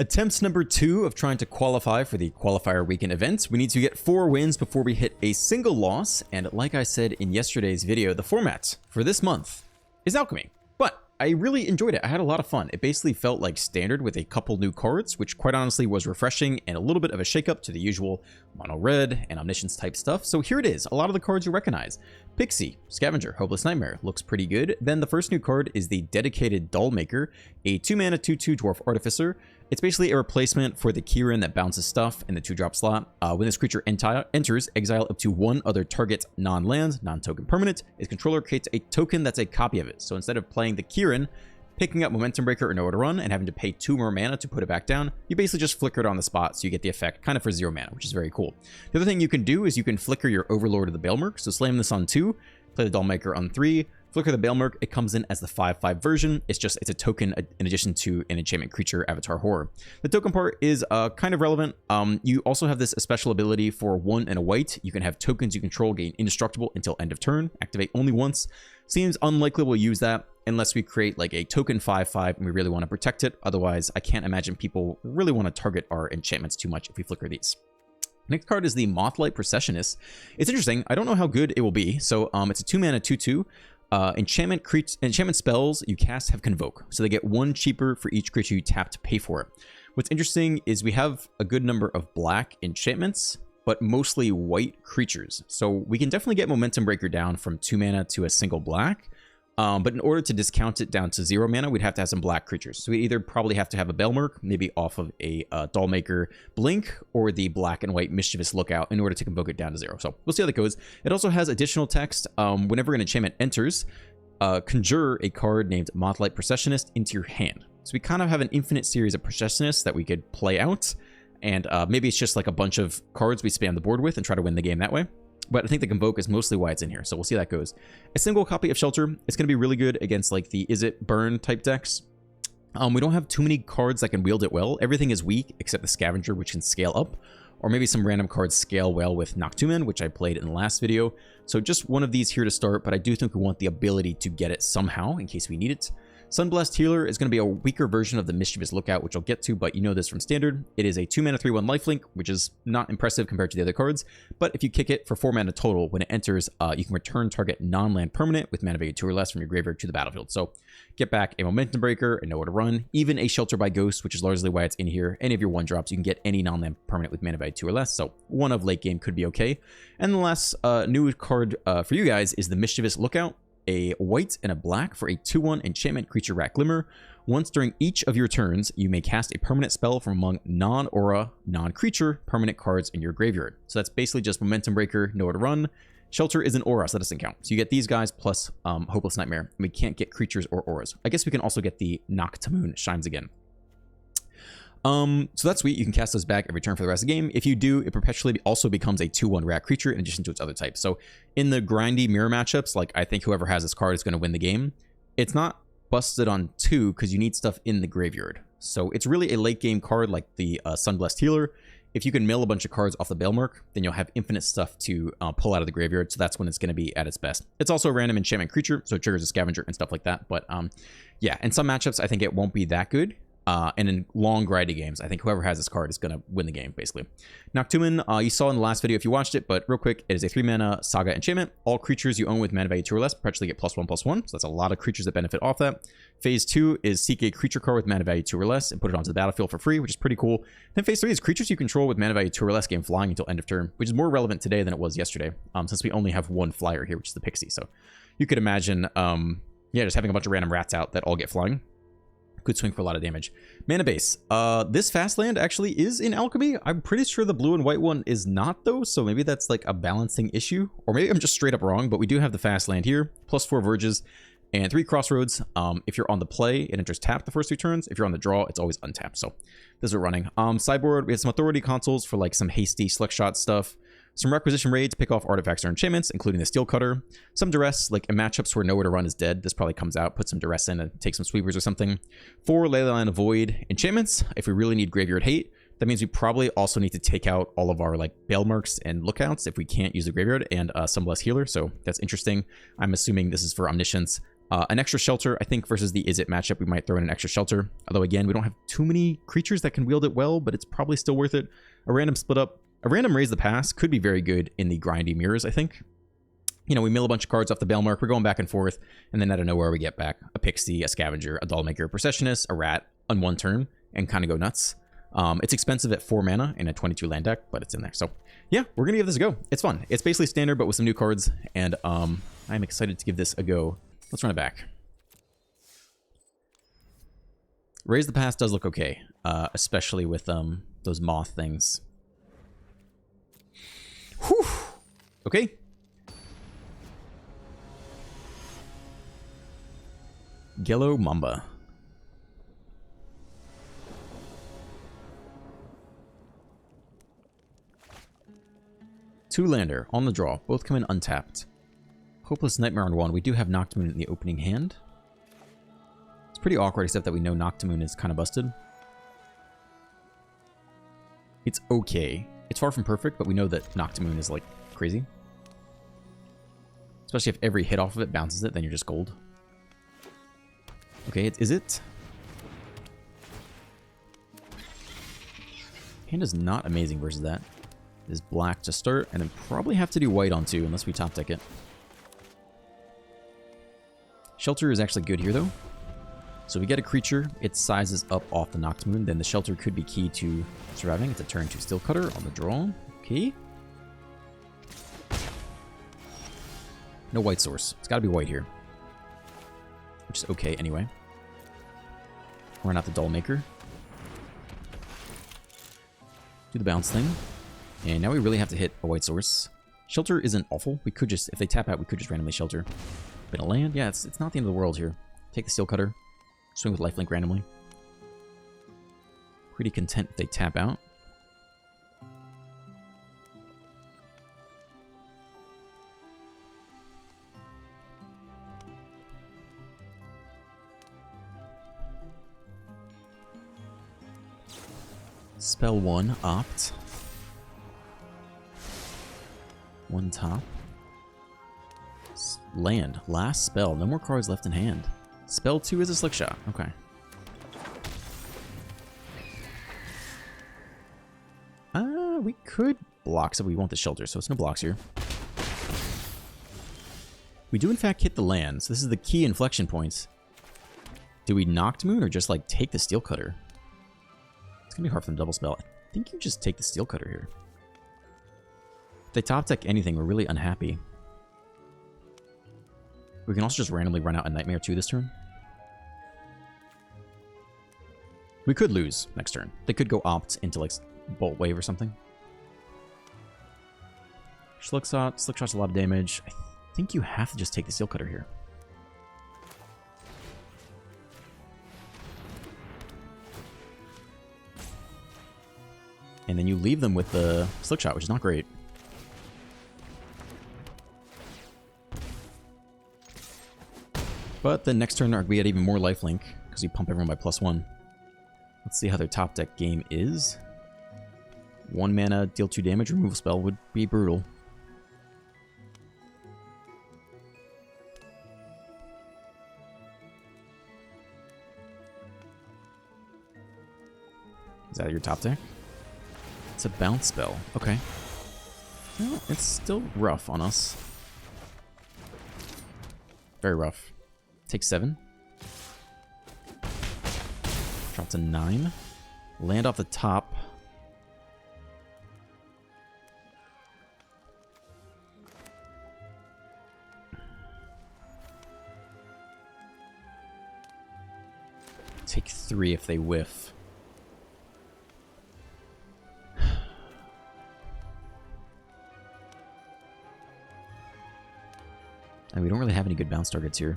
Attempts number 2 of trying to qualify for the qualifier weekend event. We need to get 4 wins before we hit a single loss, and like I said in yesterday's video, the format for this month is Alchemy. But I really enjoyed it. I had a lot of fun. It basically felt like standard with a couple new cards, which quite honestly was refreshing and a little bit of a shakeup to the usual mono red and omniscience type stuff. So here it is, a lot of the cards you recognize. Pixie, Scavenger, Hopeless Nightmare, looks pretty good. Then the first new card is the Dedicated Doll Maker, a 2-mana 2/2 Dwarf Artificer. It's basically a replacement for the Kieran that bounces stuff in the 2-drop slot. When this creature enters, exile up to 1 other target non-land, non-token permanent. Its controller creates a token that's a copy of it. So instead of playing the Kieran, picking up Momentum Breaker or Nowhere to Run, and having to pay 2 more mana to put it back down, you basically just flicker it on the spot, so you get the effect kind of for 0 mana, which is very cool. The other thing you can do is you can flicker your Overlord of the Baelmerk, so slam this on 2, play the Dollmaker on 3, flicker the Baelmerk. It comes in as the 5/5 version. It's a token in addition to an enchantment creature, Avatar Horror. The token part is kind of relevant. You also have this special ability for 1 and a white. You can have tokens you control gain indestructible until end of turn, activate only once. Seems unlikely we'll use that unless we create like a token 5/5 and we really want to protect it. Otherwise, I can't imagine people really want to target our enchantments too much if we flicker these. Next card is the Mothlight Processionist. It's interesting. I don't know how good it will be. So it's a 2-mana 2/2. Enchantment spells you cast have Convoke, so they get 1 cheaper for each creature you tap to pay for it. What's interesting is we have a good number of black enchantments, but mostly white creatures. So we can definitely get Momentum Breaker down from 2 mana to a single black. But in order to discount it down to 0 mana, we'd have to have some black creatures. So we either probably have to have a Baelmerk, maybe off of a Dollmaker Blink, or the black and white Mischievous Lookout in order to convoke it down to 0. So we'll see how that goes. It also has additional text. Whenever an enchantment enters, conjure a card named Mothlight Processionist into your hand. So we kind of have an infinite series of Processionists that we could play out. And maybe it's just like a bunch of cards we spam the board with and try to win the game that way. But I think the Convoke is mostly why it's in here, so we'll see how that goes. A single copy of Shelter. It's going to be really good against like the Is It Burn type decks. We don't have too many cards that can wield it well. Everything is weak except the Scavenger, which can scale up. Or maybe some random cards scale well with Noctumen, which I played in the last video. So just one of these here to start, but I do think we want the ability to get it somehow in case we need it. Sunblast Healer is going to be a weaker version of the Mischievous Lookout, which I'll get to, but you know this from standard. It is a 2-mana 3/1 lifelink, which is not impressive compared to the other cards, but if you kick it for 4 mana total, when it enters, you can return target non-land permanent with mana value 2 or less from your graveyard to the battlefield. So get back a Momentum Breaker and Nowhere to Run, even a Shelter by Ghost, which is largely why it's in here. Any of your 1-drops, you can get any non-land permanent with mana value 2 or less, so one of late game could be okay. And the last new card for you guys is the Mischievous Lookout. A white and a black for a 2/1 enchantment creature Rat Glimmer. Once during each of your turns, you may cast a permanent spell from among non-aura, non-creature permanent cards in your graveyard. So that's basically just Momentum Breaker, Nowhere to Run. Shelter is an aura, so that doesn't count. So you get these guys plus Hopeless Nightmare. And we can't get creatures or auras. I guess we can also get the Noctumen Shines Again. So that's sweet. You can cast those back every turn for the rest of the game. If you do, it perpetually also becomes a 2/1 rat creature in addition to its other types. So in the grindy mirror matchups, like I think whoever has this card is going to win the game. It's not busted on 2 because you need stuff in the graveyard. So it's really a late game card like the Sunblessed Healer. If you can mill a bunch of cards off the Baelmerk, then you'll have infinite stuff to pull out of the graveyard. So that's when it's going to be at its best. It's also a random enchantment creature, so it triggers a Scavenger and stuff like that. But yeah, in some matchups, I think it won't be that good. And in long grindy games, I think whoever has this card is going to win the game, basically. Noctumen, you saw in the last video if you watched it, but real quick, it is a 3-mana Saga enchantment. All creatures you own with mana value 2 or less perpetually get +1/+1, so that's a lot of creatures that benefit off that. Phase 2 is seek a creature card with mana value 2 or less and put it onto the battlefield for free, which is pretty cool. Then Phase 3 is creatures you control with mana value 2 or less gain flying until end of turn, which is more relevant today than it was yesterday, since we only have 1 flyer here, which is the Pixie. So you could imagine, yeah, just having a bunch of random rats out that all get flying. Could swing for a lot of damage. Mana base. This fast land actually is in Alchemy. I'm pretty sure the blue and white one is not, though, so maybe that's like a balancing issue. Or maybe I'm just straight up wrong, but we do have the fast land here. +4 Verges and 3 Crossroads. If you're on the play, it enters tapped the first 2 turns. If you're on the draw, it's always untapped. So this is running. Sideboard, we have some authority consoles for like some hasty select shot stuff. Some Requisition Raid to pick off artifacts or enchantments, including the Steel Cutter. Some Duress, like in matchups where Nowhere to Run is dead. This probably comes out, put some Duress in and take some Sweepers or something. 4 Leyline of Void enchantments. If we really need Graveyard Hate, that means we probably also need to take out all of our like Baelmerks and Lookouts if we can't use the Graveyard, and Sunblessed Healer. So that's interesting. I'm assuming this is for Omniscience. An extra shelter, I think, versus the Is It matchup, we might throw in an extra shelter. Although, again, we don't have too many creatures that can wield it well, but it's probably still worth it. A random split up, a random Raise the Pass could be very good in the grindy mirrors, I think. You know, we mill a bunch of cards off the Bailmark, we're going back and forth, and then out of nowhere we get back a Pixie, a Scavenger, a Dollmaker, a Processionist, a Rat on one turn, and kind of go nuts. It's expensive at 4 mana in a 22 land deck, but it's in there. So, yeah, we're going to give this a go. It's fun. It's basically standard, but with some new cards, and I'm excited to give this a go. Let's run it back. Raise the Pass does look okay, especially with those moth things. Whew. Okay. Gello Mamba. Two-lander on the draw. Both come in untapped. Hopeless Nightmare on one. We do have Noctamoon in the opening hand. It's pretty awkward, except that we know Noctamoon is kind of busted. It's okay. It's far from perfect, but we know that Noctamoon is, like, crazy. Especially if every hit off of it bounces it, then you're just gold. Okay, is it? Hand is not amazing versus that. It is black to start, and then probably have to do white on 2, unless we top deck it. Shelter is actually good here, though. So we get a creature, it sizes up off the Noctamoon, then the shelter could be key to surviving. It's a turn 2 Steel Cutter on the draw. Okay. No white source. It's got to be white here. Which is okay anyway. We're not the Dollmaker. Do the bounce thing. And now we really have to hit a white source. Shelter isn't awful. We could just, if they tap out, we could just randomly shelter. Been a land? Yeah, it's not the end of the world here. Take the Steel Cutter. Swing with lifelink randomly. Pretty content if they tap out. Spell 1, opt. 1 top. Land. Last spell. No more cards left in hand. Spell 2 is a Slick Shot. Okay. We could block, so we want the shelter, so it's no blocks here. We do, in fact, hit the lands. This is the key inflection points. Do we Noctamoon or just, like, take the Steel Cutter? It's going to be hard for them to double spell. I think you just take the Steel Cutter here. If they top deck anything, we're really unhappy. We can also just randomly run out a Nightmare 2 this turn. We could lose next turn. They could go opt into, like, Bolt Wave or something. Slick Shot's a lot of damage. I think you have to just take the Steel Cutter here. And then you leave them with the Slick Shot, which is not great. But the next turn we had even more lifelink because we pump everyone by +1. Let's see how their top deck game is. 1 mana, deal 2 damage, removal spell would be brutal. Is that your top deck? It's a bounce spell. Okay. Well, it's still rough on us. Very rough. Take 7. Drop to 9. Land off the top. Take 3 if they whiff. And we don't really have any good bounce targets here.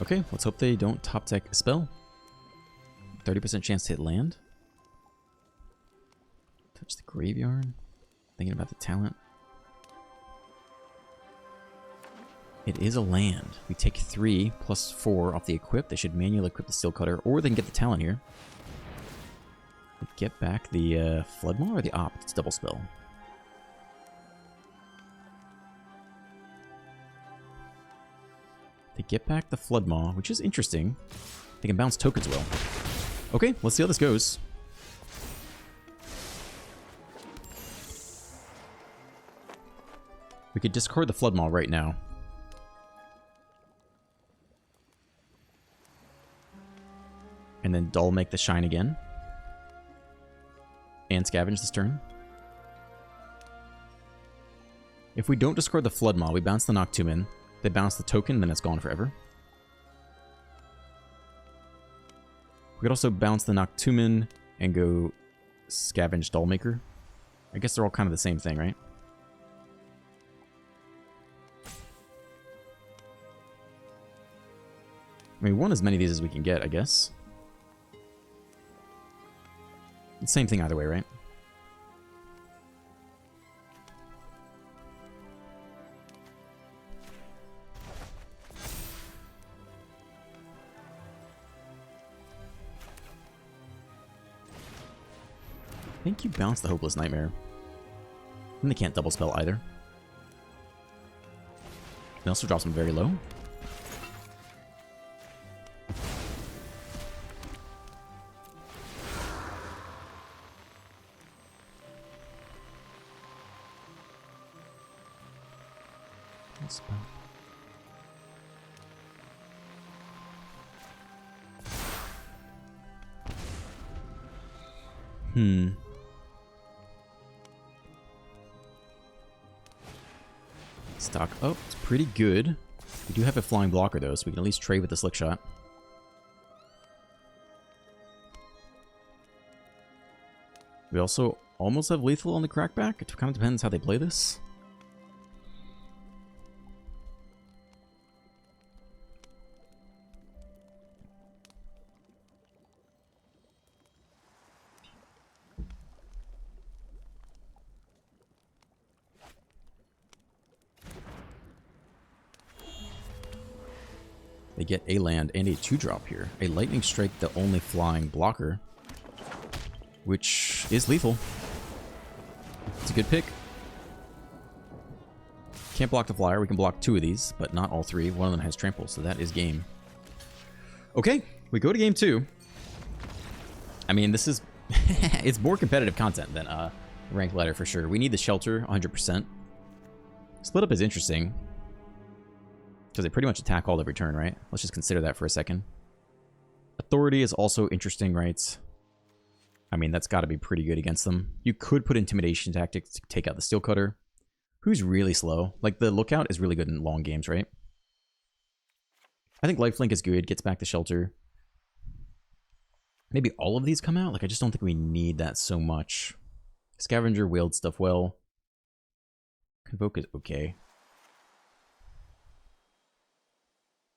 Okay, let's hope they don't top deck a spell. 30% chance to hit land. Touch the graveyard. Thinking about the talent. It is a land. We take 3 plus 4 off the equip. They should manually equip the Steel Cutter, or they can get the talent here. get back the Flood Maw or the Opt? It's double spell. They get back the Flood Maw, which is interesting. They can bounce tokens well. Okay, let's see how this goes. We could discard the Flood Maw right now. And then Dull make the Shine again. And scavenge this turn. If we don't discard the Flood Maw, we bounce the Noctumen. They bounce the token, then it's gone forever. We could also bounce the Noctumen and go scavenge Dollmaker. I guess they're all kind of the same thing, right? I mean, we want as many of these as we can get, I guess. Same thing either way, right? I think you bounce the Hopeless Nightmare. And they can't double spell either. It also drops them very low. Stock up. It's pretty good. We do have a flying blocker though, so we can at least trade with the Slick Shot. We also almost have lethal on the Crackback. It kind of depends how they play this. They get a land and a 2-drop here. A Lightning Strike, the only flying blocker, which is lethal. It's a good pick. Can't block the flyer. We can block 2 of these, but not all 3. One of them has trample, so that is game. Okay, we go to game 2. I mean, this is... it's more competitive content than ranked ladder for sure. We need the shelter 100%. Split up is interesting. Because they pretty much attack all every turn, right? Let's just consider that for a second. Authority is also interesting, right? I mean, that's got to be pretty good against them. You could put Intimidation Tactics to take out the Steel Cutter. Who's really slow? Like, the Lookout is really good in long games, right? I think Lifelink is good, gets back the shelter. Maybe all of these come out? Like, I just don't think we need that so much. Scavenger wields stuff well. Convoke is okay.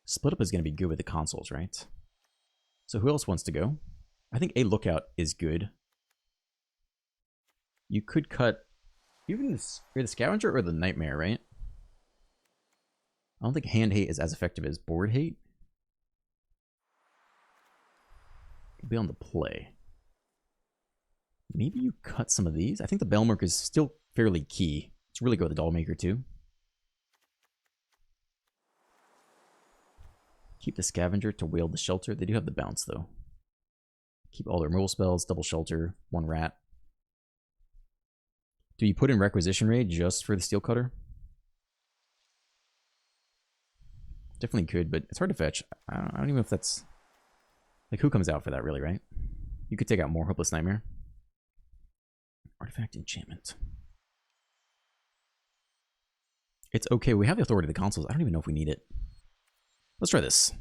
Split up is going to be good with the consoles, right? So who else wants to go? I think a Lookout is good. You could cut even the Scavenger or the Nightmare, right? I don't think Hand Hate is as effective as Board Hate. Could be on the play. Maybe you cut some of these. I think the Bellmark is still fairly key. It's really good with the Dollmaker too. Keep the Scavenger to wield the shelter. They do have the bounce, though. Keep all their removal spells, double shelter, 1 rat. Do you put in Requisition Raid just for the Steel Cutter? Definitely could, but it's hard to fetch. I don't even know if that's... Like, who comes out for that, really, right? You could take out more Hopeless Nightmare. Artifact Enchantment. It's okay. We have the Authority of the consoles. I don't even know if we need it. Let's try this.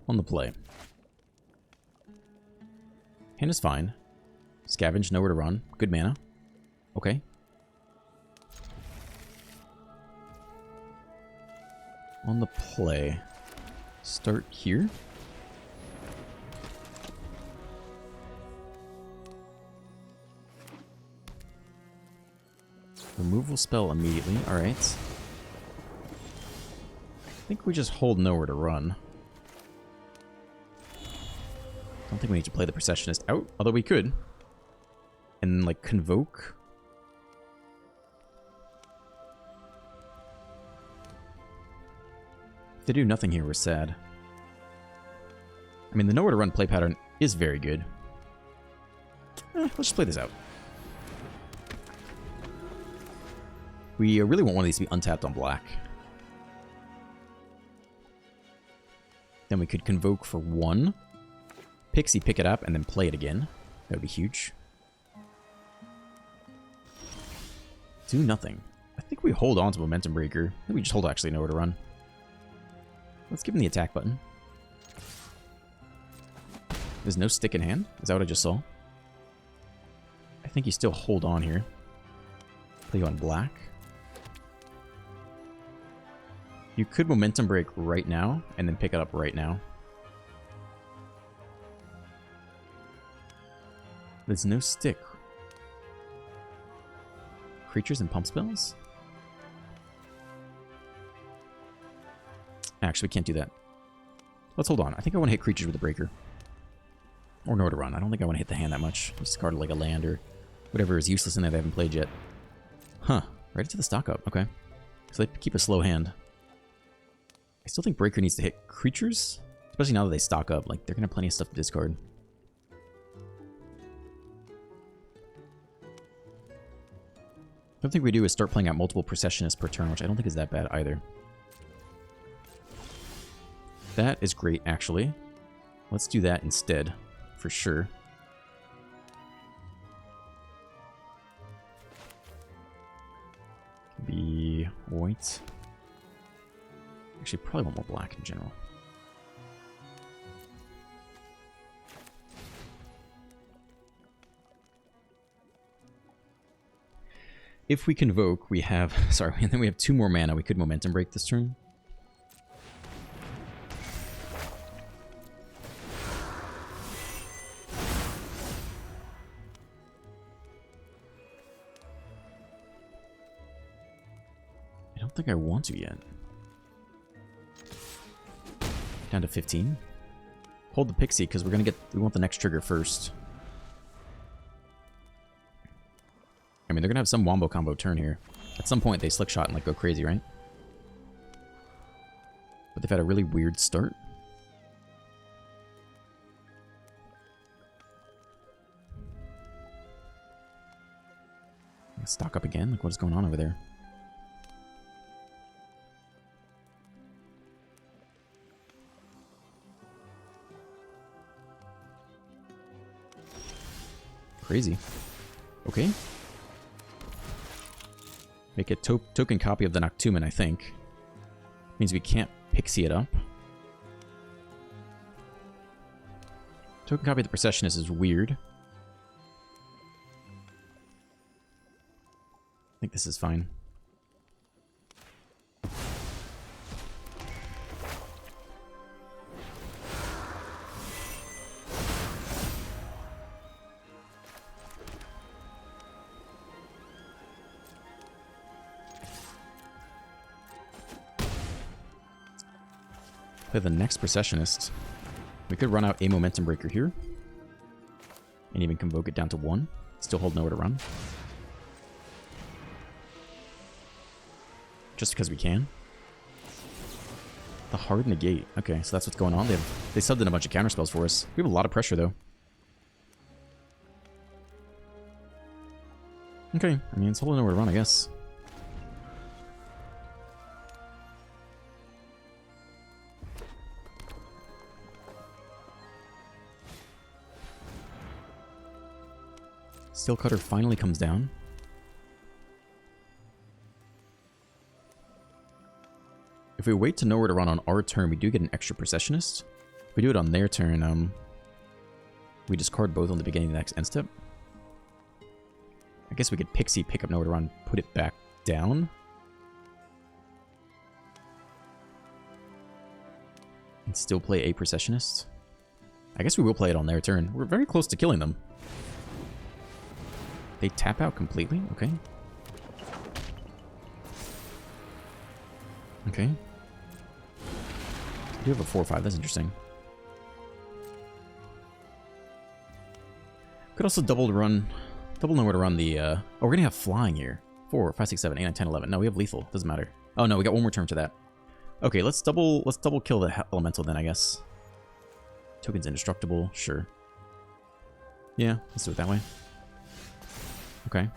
On the play. Hand is fine. Scavenge, nowhere to run. Good mana. Okay. On the play. Start here. Removal spell immediately. Alright. I think we just hold nowhere to run. I don't think we need to play the Processionist out, although we could. And then, like, Convoke. If they do nothing here, we're sad. I mean, the nowhere to run play pattern is very good. Let's just play this out. We really want one of these to be untapped on black. Then we could Convoke for 1. Pixie pick it up and then play it again. That would be huge. Do nothing. I think we hold on to Momentum Breaker. I think we just hold actually nowhere to run. Let's give him the attack button. There's no stick in hand? Is that what I just saw? I think you still hold on here. Play you on black. You could Momentum Break right now, and then pick it up right now. There's no stick. Creatures and pump spells? Actually, we can't do that. Let's hold on. I think I want to hit creatures with the breaker. Or nowhere to run. I don't think I want to hit the hand that much. Discard like a land or whatever is useless in there they haven't played yet. Huh. Right into the stock up. Okay. So they keep a slow hand. I still think breaker needs to hit creatures. Especially now that they stock up. Like, they're going to have plenty of stuff to discard. The other thing we do is start playing out multiple Processionists per turn, which I don't think is that bad either. That is great, actually. Let's do that instead, for sure. Be white. Actually, probably want more black in general. If we Convoke, we have... Sorry, and then we have 2 more mana. We could Momentum Break this turn. I don't think I want to yet. Down to 15. Hold the Pixie, because we're gonna get... We want the next trigger first. I mean, they're gonna have some wombo combo turn here. At some point, they slick shot and like go crazy, right? But they've had a really weird start. Stock up again? Like, what is going on over there? Crazy. Okay. Make a token copy of the Noctumen, I think. Means we can't Pixie it up. Token copy of the Processionist is weird. I think this is fine. Play the next Processionist. We could run out a Momentum Breaker here. And even Convoke it down to 1. Still hold nowhere to run. Just because we can. The Hard Negate. Okay, so that's what's going on. They subbed in a bunch of counterspells for us. We have a lot of pressure, though. Okay, I mean, it's holding nowhere to run, I guess. Steel Cutter finally comes down. If we wait to know where to run on our turn, we do get an extra Processionist. If we do it on their turn, we discard both on the beginning of the next end step. I guess we could Pixie, pick up nowhere to run, put it back down. And still play a Processionist. I guess we will play it on their turn. We're very close to killing them. They tap out completely? Okay. Okay. We do have a 4-5. That's interesting. Could also double nowhere to run the, oh, we're gonna have flying here. 4, 5, 6, 7, 8, 9, 10, 11. No, we have lethal. Doesn't matter. Oh, no, we got one more turn to that. Okay, let's double kill the elemental then, I guess. Token's indestructible. Sure. Yeah, let's do it that way. Okay.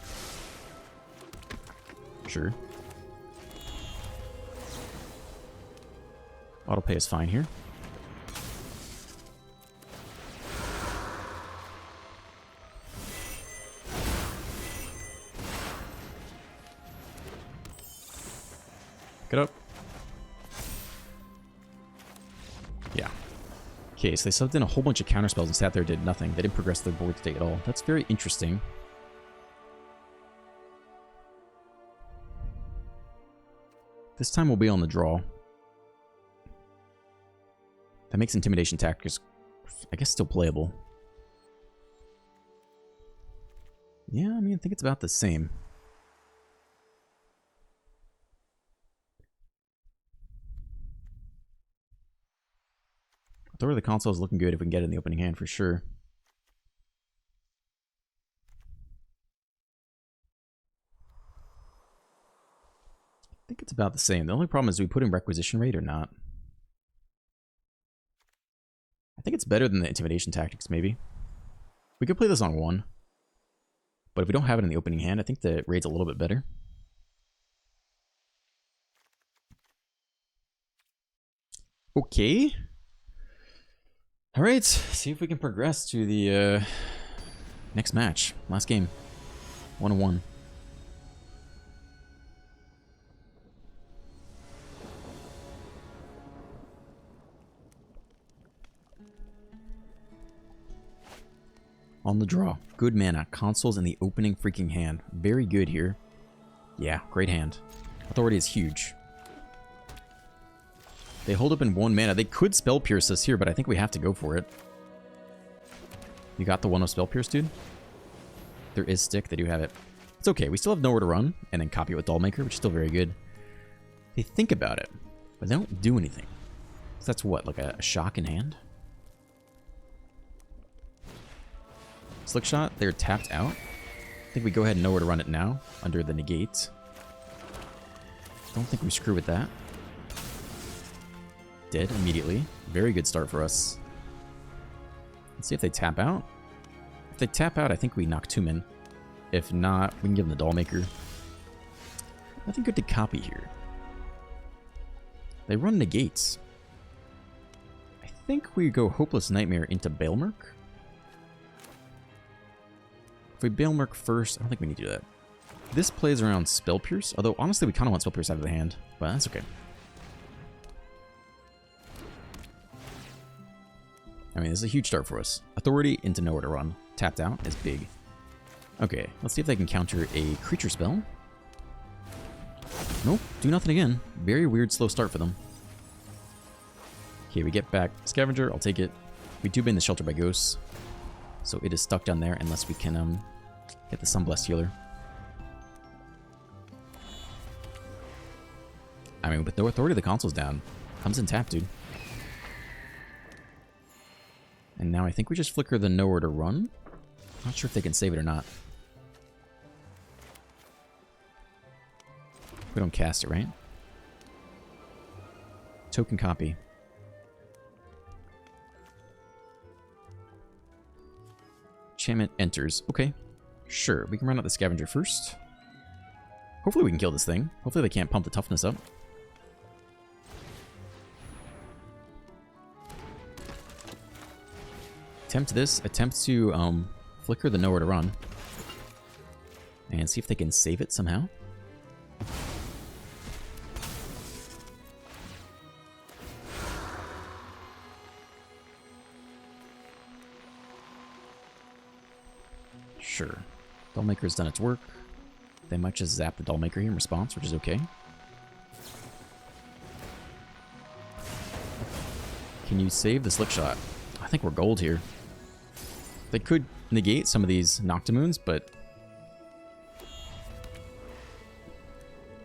Sure. Autopay is fine here. Get up. Yeah. Okay, so they subbed in a whole bunch of counterspells and sat there and did nothing. They didn't progress their board state at all. That's very interesting. This time we'll be on the draw. That makes Intimidation Tactics, I guess, still playable. Yeah, I mean, I think it's about the same. Authority of the Console is looking good if we can get it in the opening hand for sure. I think it's about the same. The only problem is, do we put in Requisition Rate or not? I think it's better than the Intimidation Tactics, maybe. We could play this on 1. But if we don't have it in the opening hand, I think the raid's a little bit better. Okay. Alright, see if we can progress to the next match. Last game. 1-1. On the draw. Good mana. Consoles in the opening freaking hand. Very good here. Yeah, great hand. Authority is huge. They hold up in 1 mana. They could Spell Pierce us here, but I think we have to go for it. You got the 1-0 Spell Pierce, dude? There is stick. They do have it. It's okay. We still have nowhere to run. And then copy it with Dollmaker, which is still very good. They think about it, but they don't do anything. So that's what? Like a shock in hand? Slick Shot. They're tapped out. I think we go ahead and know where to run it now. Under the negate. Don't think we screw with that. Dead immediately. Very good start for us. Let's see if they tap out. If they tap out, I think we knock 2 men. If not, we can give them the Dollmaker. Nothing good to copy here. They run negates. I think we go Hopeless Nightmare into Bailmerk. If we Bailmerk first, I don't think we need to do that. This plays around Spell Pierce, although honestly we kind of want Spell Pierce out of the hand, but that's okay. I mean, this is a huge start for us. Authority into nowhere to run. Tapped out is big. Okay, let's see if they can counter a creature spell. Nope, do nothing again. Very weird slow start for them. Okay, we get back Scavenger, I'll take it. We do ban the Shelter by Ghosts, so it is stuck down there unless we can get the Sunblessed Healer. I mean, with no Authority, the console's down. Comes in tap, dude. And now I think we just flicker the nowhere to run. Not sure if they can save it or not. We don't cast it, right? Token copy. Enchantment enters. Okay. Sure, we can run out the Scavenger first. Hopefully we can kill this thing. Hopefully they can't pump the toughness up. Attempt this. Attempt to flicker the nowhere to run. And see if they can save it somehow. Sure. Dollmaker's done its work. They might just zap the Dollmaker here in response, which is okay. Can you save the Slick Shot? I think we're gold here. They could negate some of these Noctimoons, but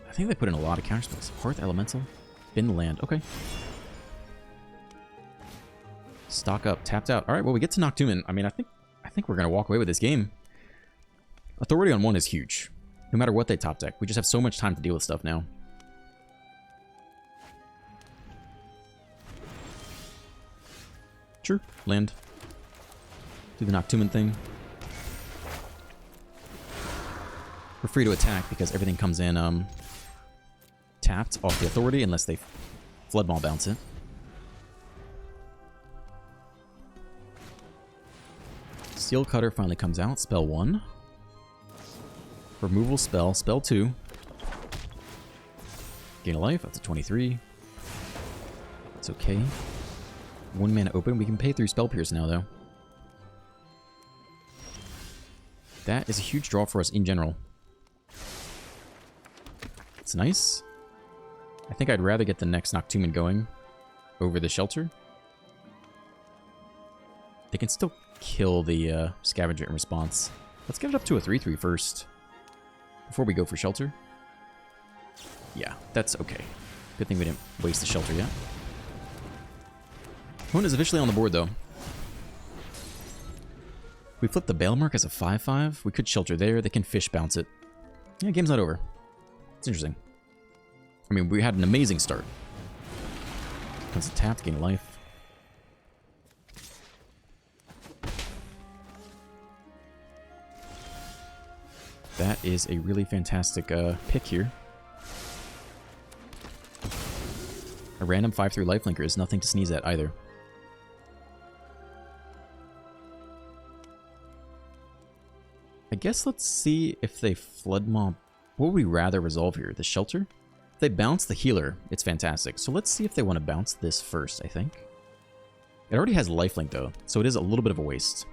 I think they put in a lot of counterspells. Hearth Elemental. Bin land. Okay. Stock up. Tapped out. All right, well, we get to Noctumen. I mean, I think we're going to walk away with this game. Authority on 1 is huge. No matter what they top deck. We just have so much time to deal with stuff now. Sure. Land. Do the Noctumen thing. We're free to attack because everything comes in tapped off the Authority unless they Flood Maw bounce it. Steel Cutter finally comes out. Spell 1. Removal spell. Spell 2. Gain a life up to 23. It's okay. 1 mana open. We can pay through Spell Pierce now, though. That is a huge draw for us in general. It's nice. I think I'd rather get the next Noctumen going over the Shelter. They can still kill the Scavenger in response. Let's get it up to a 3/3 first. Before we go for Shelter. Yeah, that's okay. Good thing we didn't waste the Shelter yet. Moon is officially on the board, though. We flip the Balemark as a 5/5. We could Shelter there. They can Fish bounce it. Yeah, game's not over. It's interesting. I mean, we had an amazing start. Once it tapped, gain life. That is a really fantastic pick here. A random 5/3 lifelinker is nothing to sneeze at either. I guess let's see if they Flood Maw. What would we rather resolve here? The Shelter? If they bounce the Healer, it's fantastic. So let's see if they want to bounce this first, I think. It already has lifelink though, so it is a little bit of a waste.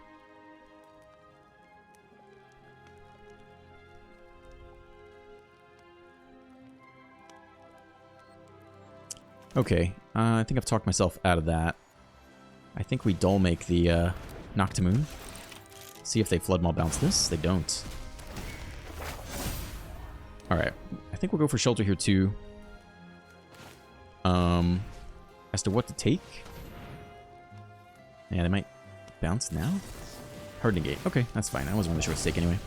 Okay, I think I've talked myself out of that. I think we Dull make the Noctumen. See if they Flood Maw bounce this. They don't. Alright, I think we'll go for Shelter here too. As to what to take? Yeah, they might bounce now? Hard negate. Okay, that's fine. I wasn't really sure what to take anyway.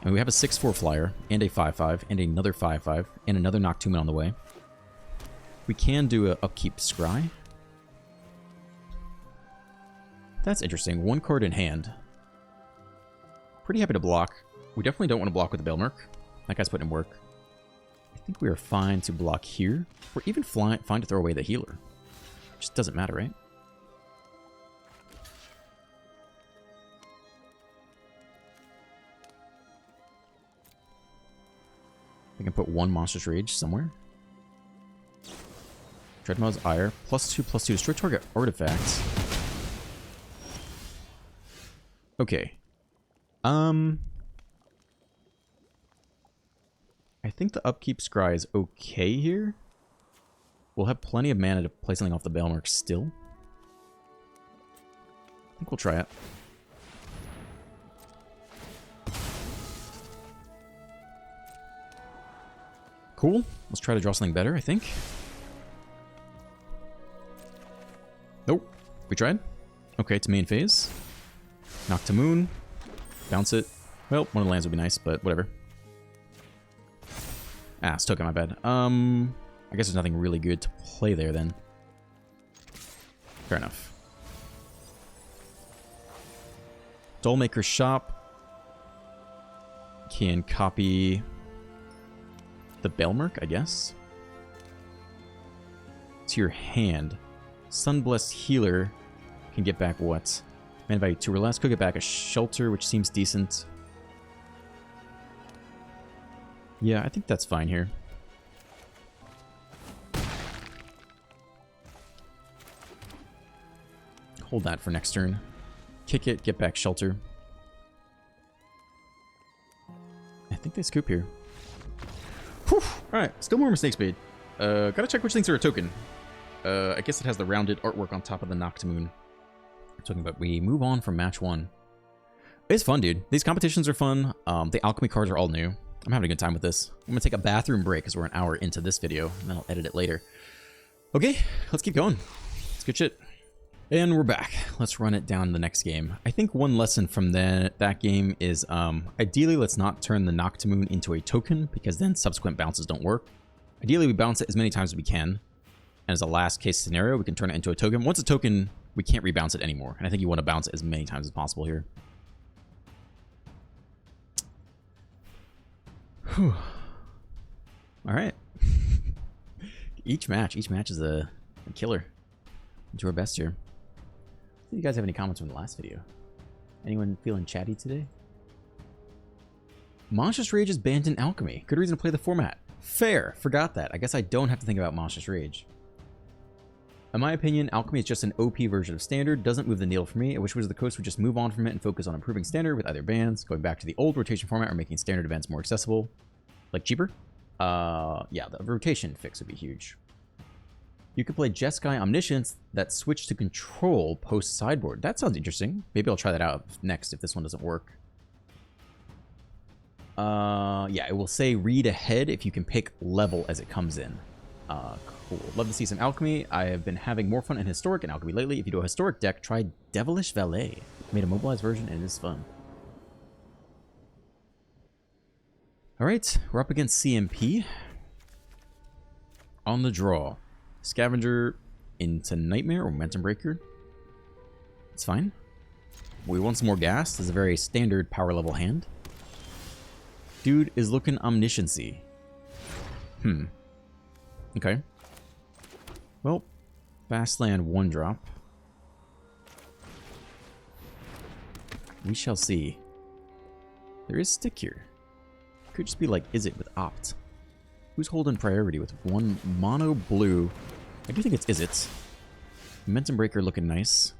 And we have a 6/4 flyer, and a 5/5, and another 5/5, and another Noctumen on the way. We can do a Upkeep Scry. That's interesting. 1 card in hand. Pretty happy to block. We definitely don't want to block with the Balemark. That guy's putting in work. I think we are fine to block here. Or even fine to throw away the Healer. Just doesn't matter, right? I can put 1 Monstrous Rage somewhere. Dreadmaw's Ire. +2/+2. Destroy target artifacts. Okay. I think the Upkeep Scry is okay here. We'll have plenty of mana to play something off the Balemark still. I think we'll try it. Cool. Let's try to draw something better, I think. Nope. We tried. Okay, it's main phase. Noctumen. Bounce it. Well, one of the lands would be nice, but whatever. Ah, it's token, my bad. I guess there's nothing really good to play there then. Fair enough. Dollmaker's Shop. Can copy the Balemark, I guess. To your hand. Sunblessed Healer can get back what? Mana value 2 or less. Could get back a Shelter, which seems decent. Yeah, I think that's fine here. Hold that for next turn. Kick it, get back Shelter. I think they scoop here. Whew! Alright, still more mistakes made. Gotta check which things are a token. I guess it has the rounded artwork on top of the Noctumen. We're talking about we move on from match 1. It's fun, dude. These competitions are fun. The alchemy cards are all new. I'm having a good time with this. I'm going to take a bathroom break because we're an hour into this video, and then I'll edit it later. Okay, let's keep going. It's good shit. And we're back. Let's run it down the next game. I think one lesson from that game is ideally let's not turn the Noctimoon into a token because then subsequent bounces don't work. Ideally we bounce it as many times as we can. And as a last case scenario, we can turn it into a token. Once a token, we can't rebounce it anymore. And I think you want to bounce it as many times as possible here. Whew. All right. Each match is a killer. Do our best here. Do you guys have any comments from the last video? Anyone feeling chatty today? Monstrous Rage is banned in Alchemy. Good reason to play the format. Fair. Forgot that. I guess I don't have to think about Monstrous Rage. In my opinion, Alchemy is just an OP version of Standard. Doesn't move the needle for me. I wish Wizards of the Coast would just move on from it and focus on improving Standard with either bans, going back to the old rotation format, or making Standard events more accessible. Like cheaper? Yeah, the rotation fix would be huge. You could play Jeskai Omniscience that switch to control post sideboard. That sounds interesting. Maybe I'll try that out next if this one doesn't work. Yeah, it will say read ahead if you can pick level as it comes in. Cool. Love to see some Alchemy. I have been having more fun in Historic and Alchemy lately. If you do a Historic deck, try Devilish Valet. Made a mobilized version and it is fun. Alright, we're up against CMP. On the draw. Scavenger into Nightmare or Momentum Breaker. It's fine. We want some more gas. This is a very standard power level hand. Dude is looking omnisciency. Okay. Well, fast land 1-drop. We shall see. There is stick here. Could just be like, is it with opt? Who's holding priority with one mono blue? I do think it's Izzet. Momentum Breaker looking nice.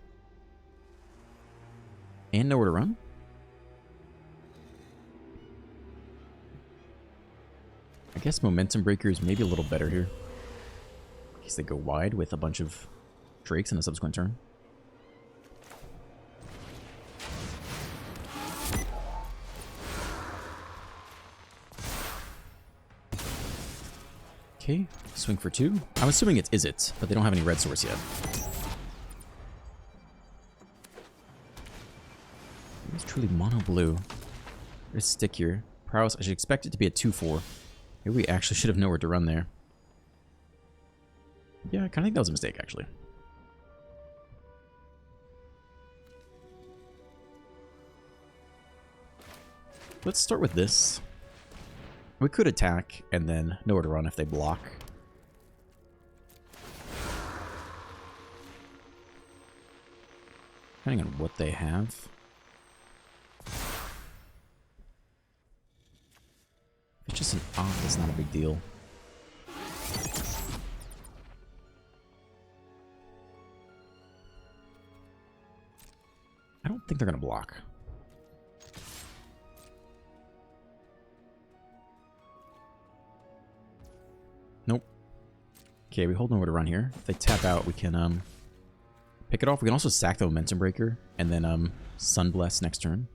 And nowhere to run. I guess Momentum Breaker is maybe a little better here. In case they go wide with a bunch of Drakes in a subsequent turn. Okay, swing for 2. I'm assuming it's Izzet, but they don't have any red source yet. It's truly mono blue. There's stick here. Prowess, I should expect it to be a 2-4. Maybe we actually should have nowhere to run there. Yeah, I kind of think that was a mistake, actually. Let's start with this. We could attack and then nowhere to run if they block. Depending on what they have. If it's just an off, it's not a big deal. I don't think they're going to block. Nope. Okay, we hold nowhere to run here. If they tap out, we can pick it off. We can also sack the Momentum Breaker and then Sunbless next turn.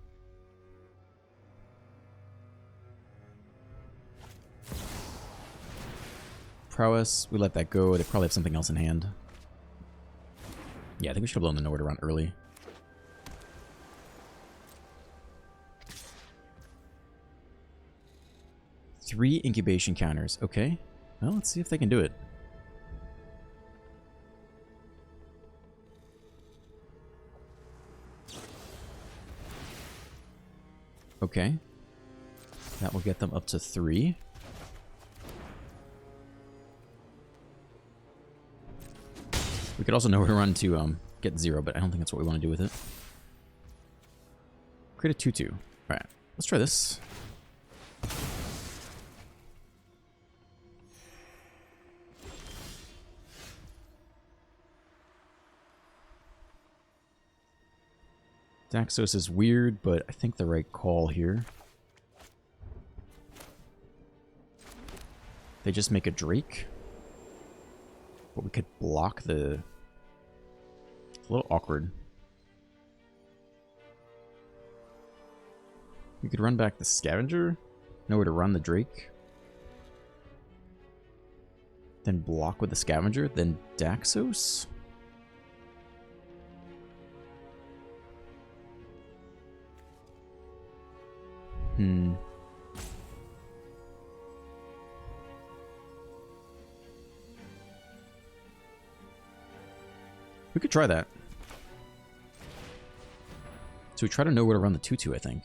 Prowess, we let that go. They probably have something else in hand. Yeah, I think we should have blown the nowhere to run early. Three incubation counters. Okay. Well, let's see if they can do it. Okay. That will get them up to 3. We could also know where to run to get 0, but I don't think that's what we want to do with it. Create a 2-2. Alright, let's try this. Daxos is weird, but I think the right call here. They just make a Drake. But we could block the... It's a little awkward. We could run back the Scavenger. Nowhere to run the Drake. Then block with the Scavenger. Then Daxos. We could try that. So we try to know where to run the 2/2, I think.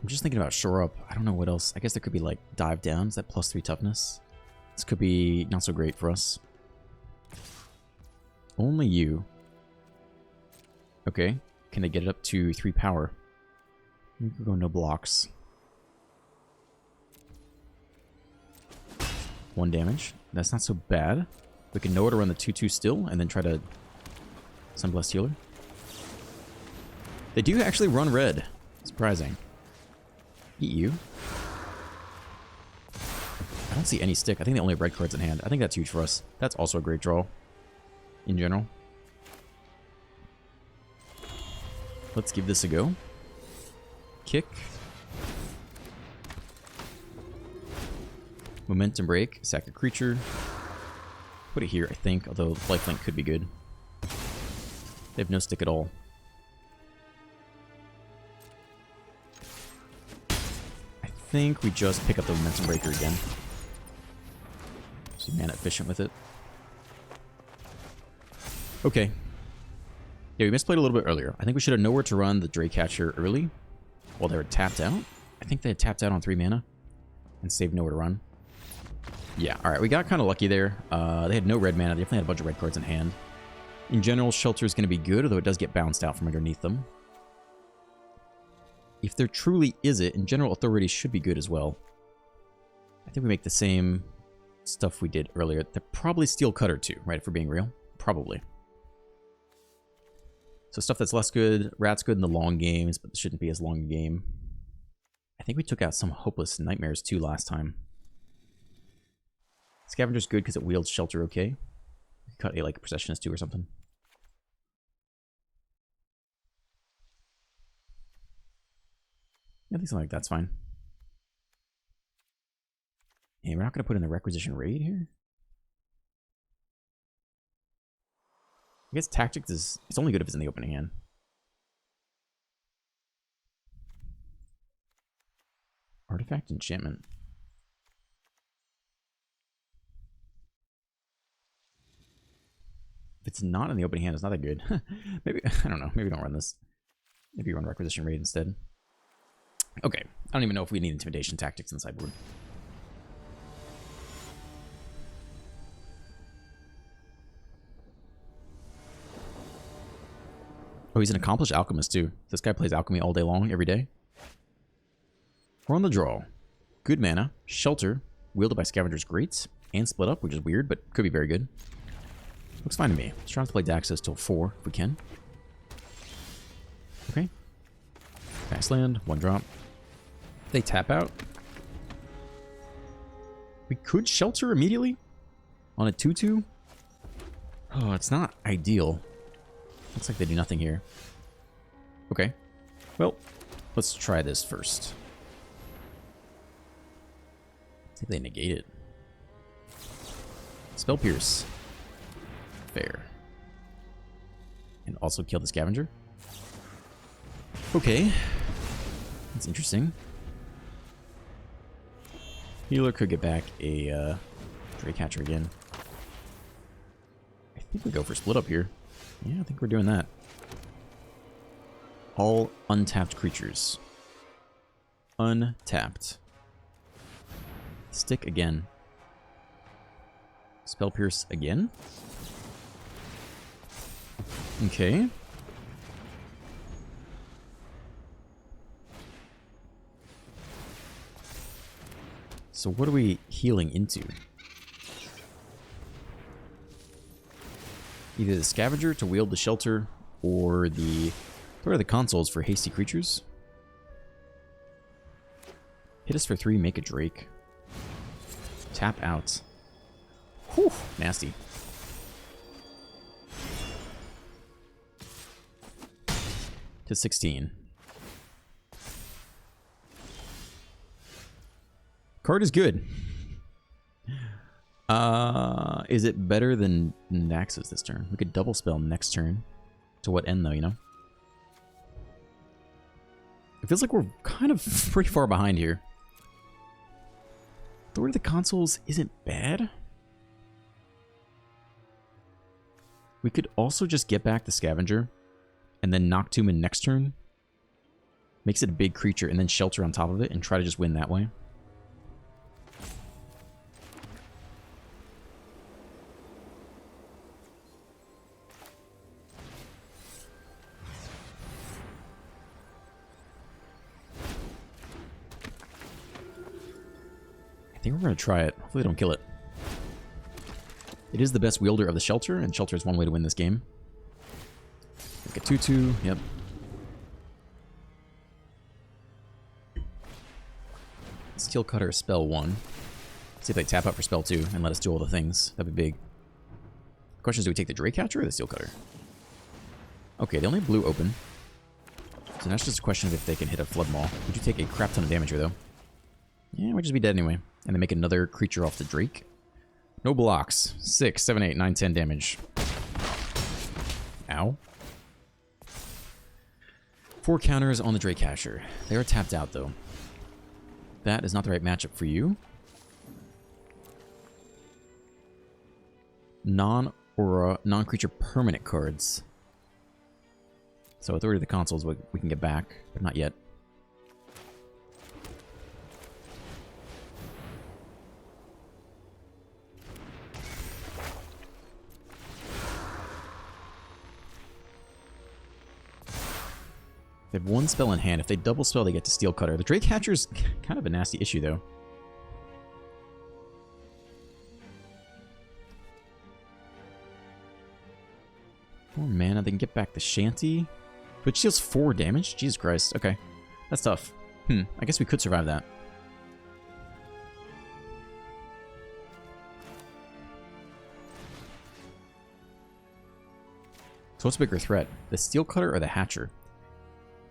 I'm just thinking about shore up. I don't know what else. I guess there could be like dive down. Is that +3 toughness? This could be not so great for us. Only you. Okay. Can I get it up to 3 power? We could go no blocks. 1 damage. That's not so bad. We can know it to run the 2/2 still and then try to Sunblessed Healer. They do actually run red. Surprising. Eat you. I don't see any stick. I think they only have red cards in hand. I think that's huge for us. That's also a great draw. In general. Let's give this a go. Kick. Momentum break. Sack a creature. Put it here, I think. Although lifelink could be good. They have no stick at all. I think we just pick up the Momentum Breaker again. So mana efficient with it. Okay. Yeah, we misplayed a little bit earlier. I think we should have nowhere to run the Draycatcher early while they were tapped out. I think they had tapped out on 3 mana and saved nowhere to run. Yeah, alright, we got kind of lucky there. They had no red mana. They definitely had a bunch of red cards in hand. In general, Shelter is going to be good, although it does get bounced out from underneath them. If there truly is it, in general, Authority should be good as well. I think we make the same stuff we did earlier. They're probably Steel Cutter too, right, if we're being real? Probably. So stuff that's less good. Rat's good in the long games, but it shouldn't be as long a game. I think we took out some Hopeless Nightmares too last time. Scavenger's good because it wields Shelter okay. We could cut a, like, Processionist too or something. I think something like that's fine. And we're not going to put in the Requisition Raid here. I guess Tactics is... It's only good if it's in the opening hand. Artifact Enchantment. If it's not in the opening hand, it's not that good. Maybe... I don't know. Maybe don't run this. Maybe run Requisition Raid instead. Okay, I don't even know if we need Intimidation Tactics in sideboard. Oh, he's an accomplished alchemist too. This guy plays alchemy all day long, every day. We're on the draw. Good mana, Shelter, wielded by Scavenger's Greats, and Split Up, which is weird, but could be very good. Looks fine to me. Let's try not to play Daxos till 4, if we can. Okay. Fast land, 1 drop. They tap out. We could Shelter immediately on a 2/2. Oh, it's not ideal. Looks like they do nothing here. Okay. Well, let's try this first. I think they negate it. Spell Pierce. Fair. And also kill the Scavenger. Okay. That's interesting. Healer could get back a Draycatcher again. I think we go for Split Up here. Yeah, I think we're doing that. All untapped creatures. Untapped. Stick again. Spell Pierce again. Okay. So what are we healing into? Either the Scavenger to wield the Shelter, or the... What are the consoles for hasty creatures? Hit us for 3, make a Drake. Tap out. Whew, nasty. To 16. Card is good. Is it better than Naxos this turn? We could double spell next turn. To what end, though, you know? It feels like we're kind of pretty far behind here. Authority of the Consoles isn't bad. We could also just get back the Scavenger and then knock Tomb in next turn. Makes it a big creature and then Shelter on top of it and try to just win that way. I think we're going to try it. Hopefully they don't kill it. It is the best wielder of the Shelter, and Shelter is one way to win this game. Like a 2-2, yep. Steel Cutter, spell 1. See if they tap out for spell 2 and let us do all the things. That'd be big. The question is, do we take the Drake Catcher or the Steel Cutter? Okay, they only have blue open. So now it's just a question of if they can hit a Flood Maul. Would you take a crap ton of damage here, though? Yeah, we'd just be dead anyway. And then make another creature off the Drake. No blocks. 6, 7, 8, 9, 10 damage. Ow. 4 counters on the Drake Catcher. They are tapped out, though. That is not the right matchup for you. Non-aura, non-creature permanent cards. So Authority of the Consoles we can get back, but not yet. They have 1 spell in hand. If they double spell, they get to Steel Cutter. The Drake Catcher's kind of a nasty issue, though. More mana, they can get back the Shanty. Which deals 4 damage? Jesus Christ. Okay. That's tough. I guess we could survive that. So what's a bigger threat? The Steel Cutter or the Hatcher?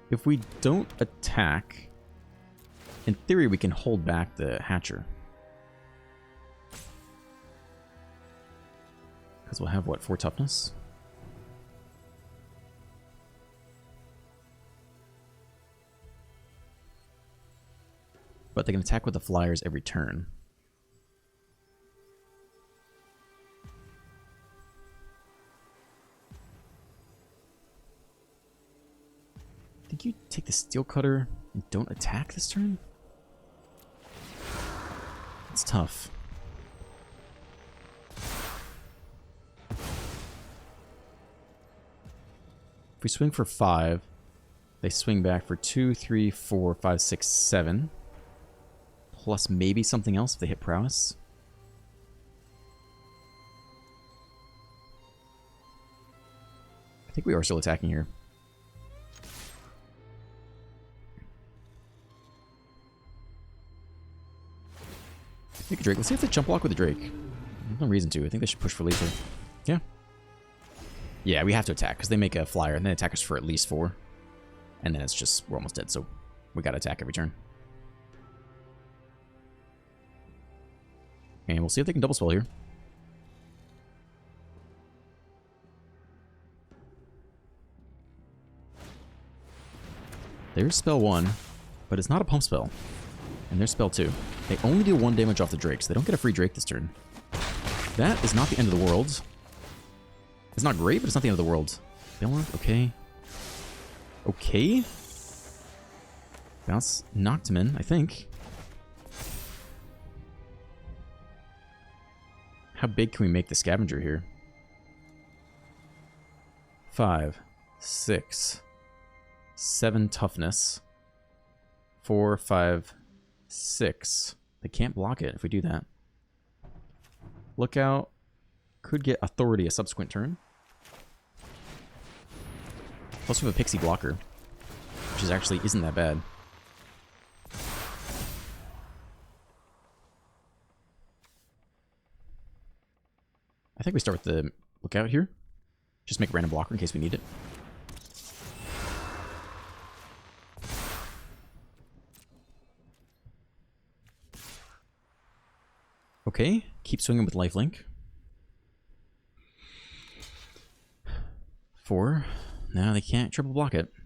If we don't attack, in theory we can hold back the Hatcher. Because we'll have, what, 4 toughness? But they can attack with the flyers every turn. I think you take the Steel Cutter and don't attack this turn? It's tough. If we swing for 5, they swing back for 2, 3, 4, 5, 6, 7. Plus maybe something else if they hit prowess. I think we are still attacking here. Take a Drake. Let's see if they jump block with the Drake. There's no reason to. I think they should push for lethal. Yeah. Yeah, we have to attack because they make a flyer and then attack us for at least 4. And then it's just, we're almost dead, so we gotta attack every turn. And we'll see if they can double spell here. There's spell 1, but it's not a pump spell. And there's spell 2. They only do 1 damage off the Drake, so they don't get a free Drake this turn. That is not the end of the world. It's not great, but it's not the end of the world. Balance, okay. Okay. Bounce knocked him in, I think. How big can we make the Scavenger here? 5, 6, 7 toughness. 4, 5, 6. They can't block it if we do that. Lookout. Could get Authority a subsequent turn. Plus we have a Pixie blocker, which is actually isn't that bad. I think we start with the Lookout here. Just make a random blocker in case we need it. Okay, keep swinging with lifelink. 4. No, they can't triple block it. I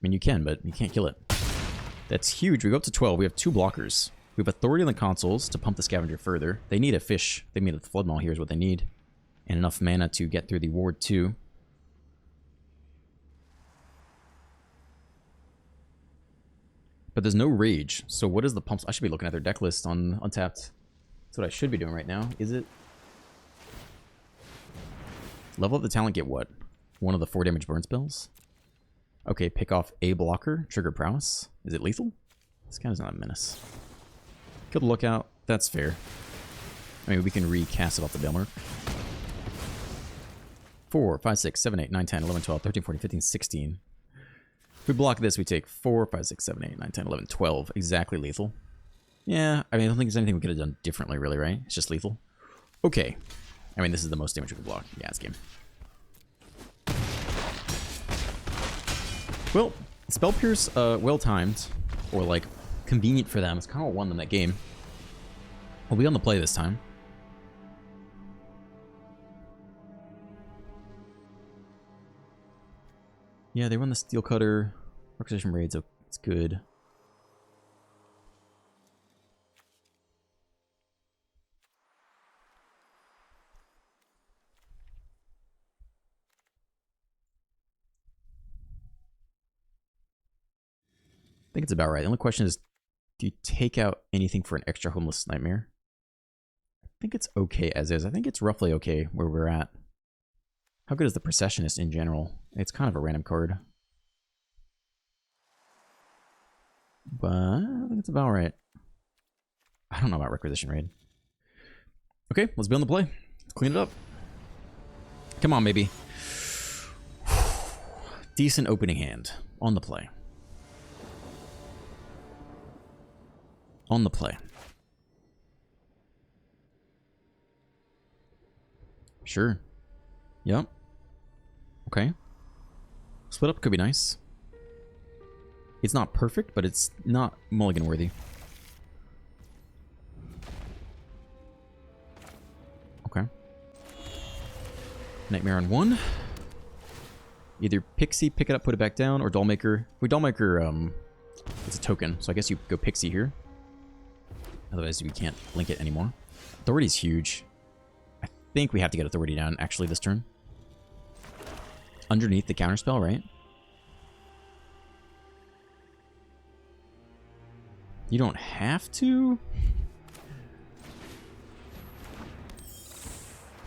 mean, you can, but you can't kill it. That's huge. We go up to 12. We have 2 blockers. We have Authority on the consoles to pump the Scavenger further. They need a fish. They need a Flood Maul here is what they need. And enough mana to get through the ward too. But there's no Rage. So what is the pumps? I should be looking at their deck list on Untapped. That's what I should be doing right now. Is it? Level up the talent, get what? One of the 4 damage burn spells? Okay, pick off a blocker, trigger prowess. Is it lethal? This guy's not a menace. Kill the Lookout, that's fair. I mean, we can recast it off the Belmer. 4, 5, 6, 7, 8, 9, 10, 11, 12, 13, 14, 15, 16. If we block this, we take 4, 5, 6, 7, 8, 9, 10, 11, 12. Exactly lethal. Yeah, I mean, I don't think there's anything we could have done differently, really, right? It's just lethal. Okay. I mean, this is the most damage we can block. Yeah, it's game. Well, Spell Pierce, well-timed, or, like, convenient for them. It's kind of what won them that game. We'll be on the play this time. Yeah, they run the Steel Cutter. Requisition Raids, oh, it's good. I think it's about right. The only question is, do you take out anything for an extra Homeless Nightmare? I think it's okay as is. I think it's roughly okay where we're at. How good is the Processionist in general? It's kind of a random card. But I think it's about right. I don't know about Requisition Raid. Okay, let's be on the play. Let's clean it up. Come on, baby. Decent opening hand. On the play. On the play. Sure. Yep. Okay. Split up could be nice. It's not perfect, but it's not mulligan worthy. Okay. Nightmare on 1. Either Pixie, pick it up, put it back down, or Dollmaker. We Dollmaker, it's a token, so I guess you go Pixie here. Otherwise, we can't link it anymore. Authority's huge. I think we have to get Authority down, actually, this turn. Underneath the counterspell, right? You don't have to.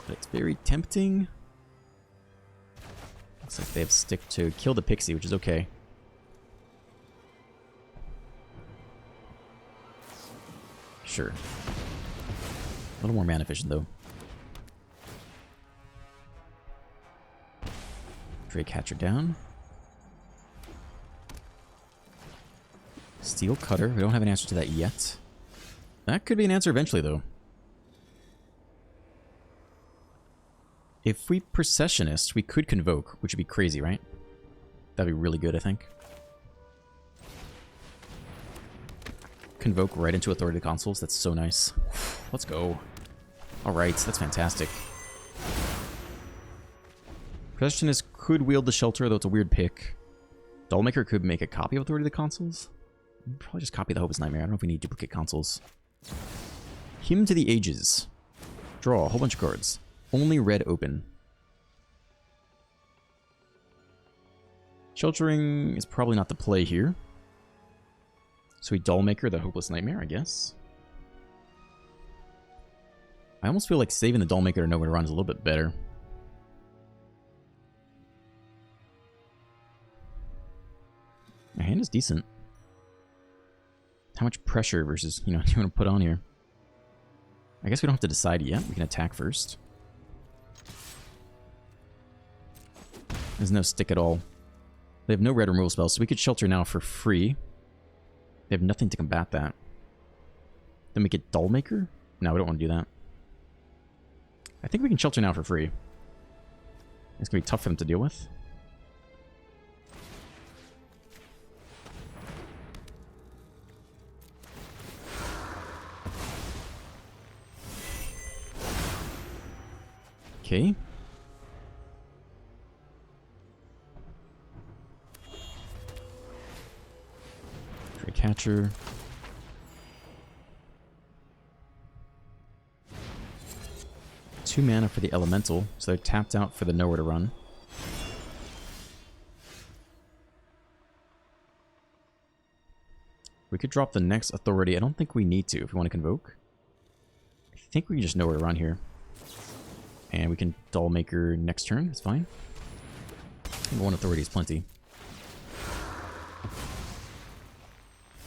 But it's very tempting. Looks like they have stick to kill the Pixie, which is okay. Sure. A little more mana efficient, though. Drake Hatcher down. Steel Cutter. We don't have an answer to that yet. That could be an answer eventually, though. If we Processionist, we could Convoke, which would be crazy, right? That'd be really good, I think. Convoke right into Authority Consoles. That's so nice. Let's go. Alright, that's fantastic. Processionist could wield the Shelter, though it's a weird pick. Dollmaker could make a copy of Authority of the Consoles. Probably just copy the Hopeless Nightmare. I don't know if we need duplicate consoles. Hymn to the Ages. Draw a whole bunch of cards. Only red open. Sheltering is probably not the play here. So we Dollmaker the Hopeless Nightmare, I guess. I almost feel like saving the Dollmaker to know where to run is a little bit better. My hand is decent. How much pressure versus, you know, do you want to put on here? I guess we don't have to decide yet. We can attack first. There's no stick at all. They have no red removal spells, so we could shelter now for free. They have nothing to combat that. Then we get Dollmaker? No, we don't want to do that. I think we can shelter now for free. It's going to be tough for them to deal with. Okay. Trade catcher. Two mana for the elemental, so they're tapped out for the nowhere to run. We could drop the next authority. I don't think we need to if we want to convoke. I think we can just nowhere to run here. And we can Dollmaker next turn. That's fine. I think one authority is plenty.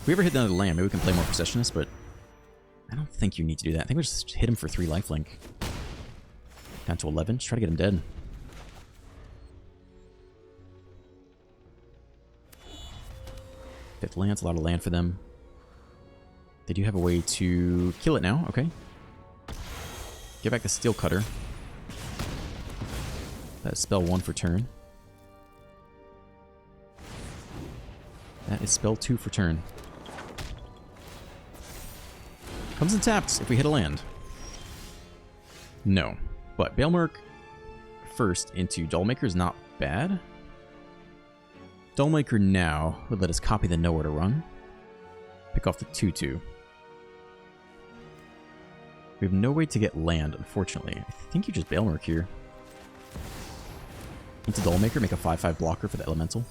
If we ever hit another land, maybe we can play more Processionist, but I don't think you need to do that. I think we just hit him for 3 lifelink. Down to 11. Just try to get him dead. Fifth land. It's a lot of land for them. They do have a way to kill it now. Okay. Get back the Steel Cutter. That is spell 1 for turn. That is spell 2 for turn. Comes in tapped if we hit a land. No. But Baelmerk first into Dollmaker is not bad. Dollmaker now would let us copy the nowhere to run. Pick off the 2/2. We have no way to get land, unfortunately. I think you just Baelmerk here. Into Dollmaker, make a 5/5 blocker for the elemental.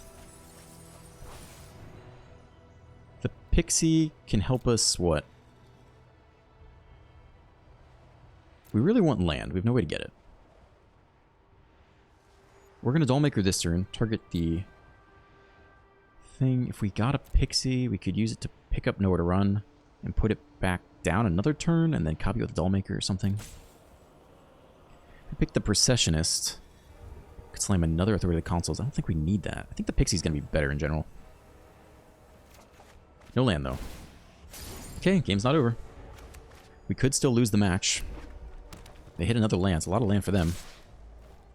The Pixie can help us, what? We really want land. We have no way to get it. We're going to Dollmaker this turn. Target the thing. If we got a Pixie, we could use it to pick up nowhere to run and put it back down another turn and then copy it with Dollmaker or something. If we pick the Processionist, could slam another authority of the consoles. I don't think we need that. I think the Pixie's going to be better in general. No land, though. Okay, game's not over. We could still lose the match. They hit another land. It's a lot of land for them.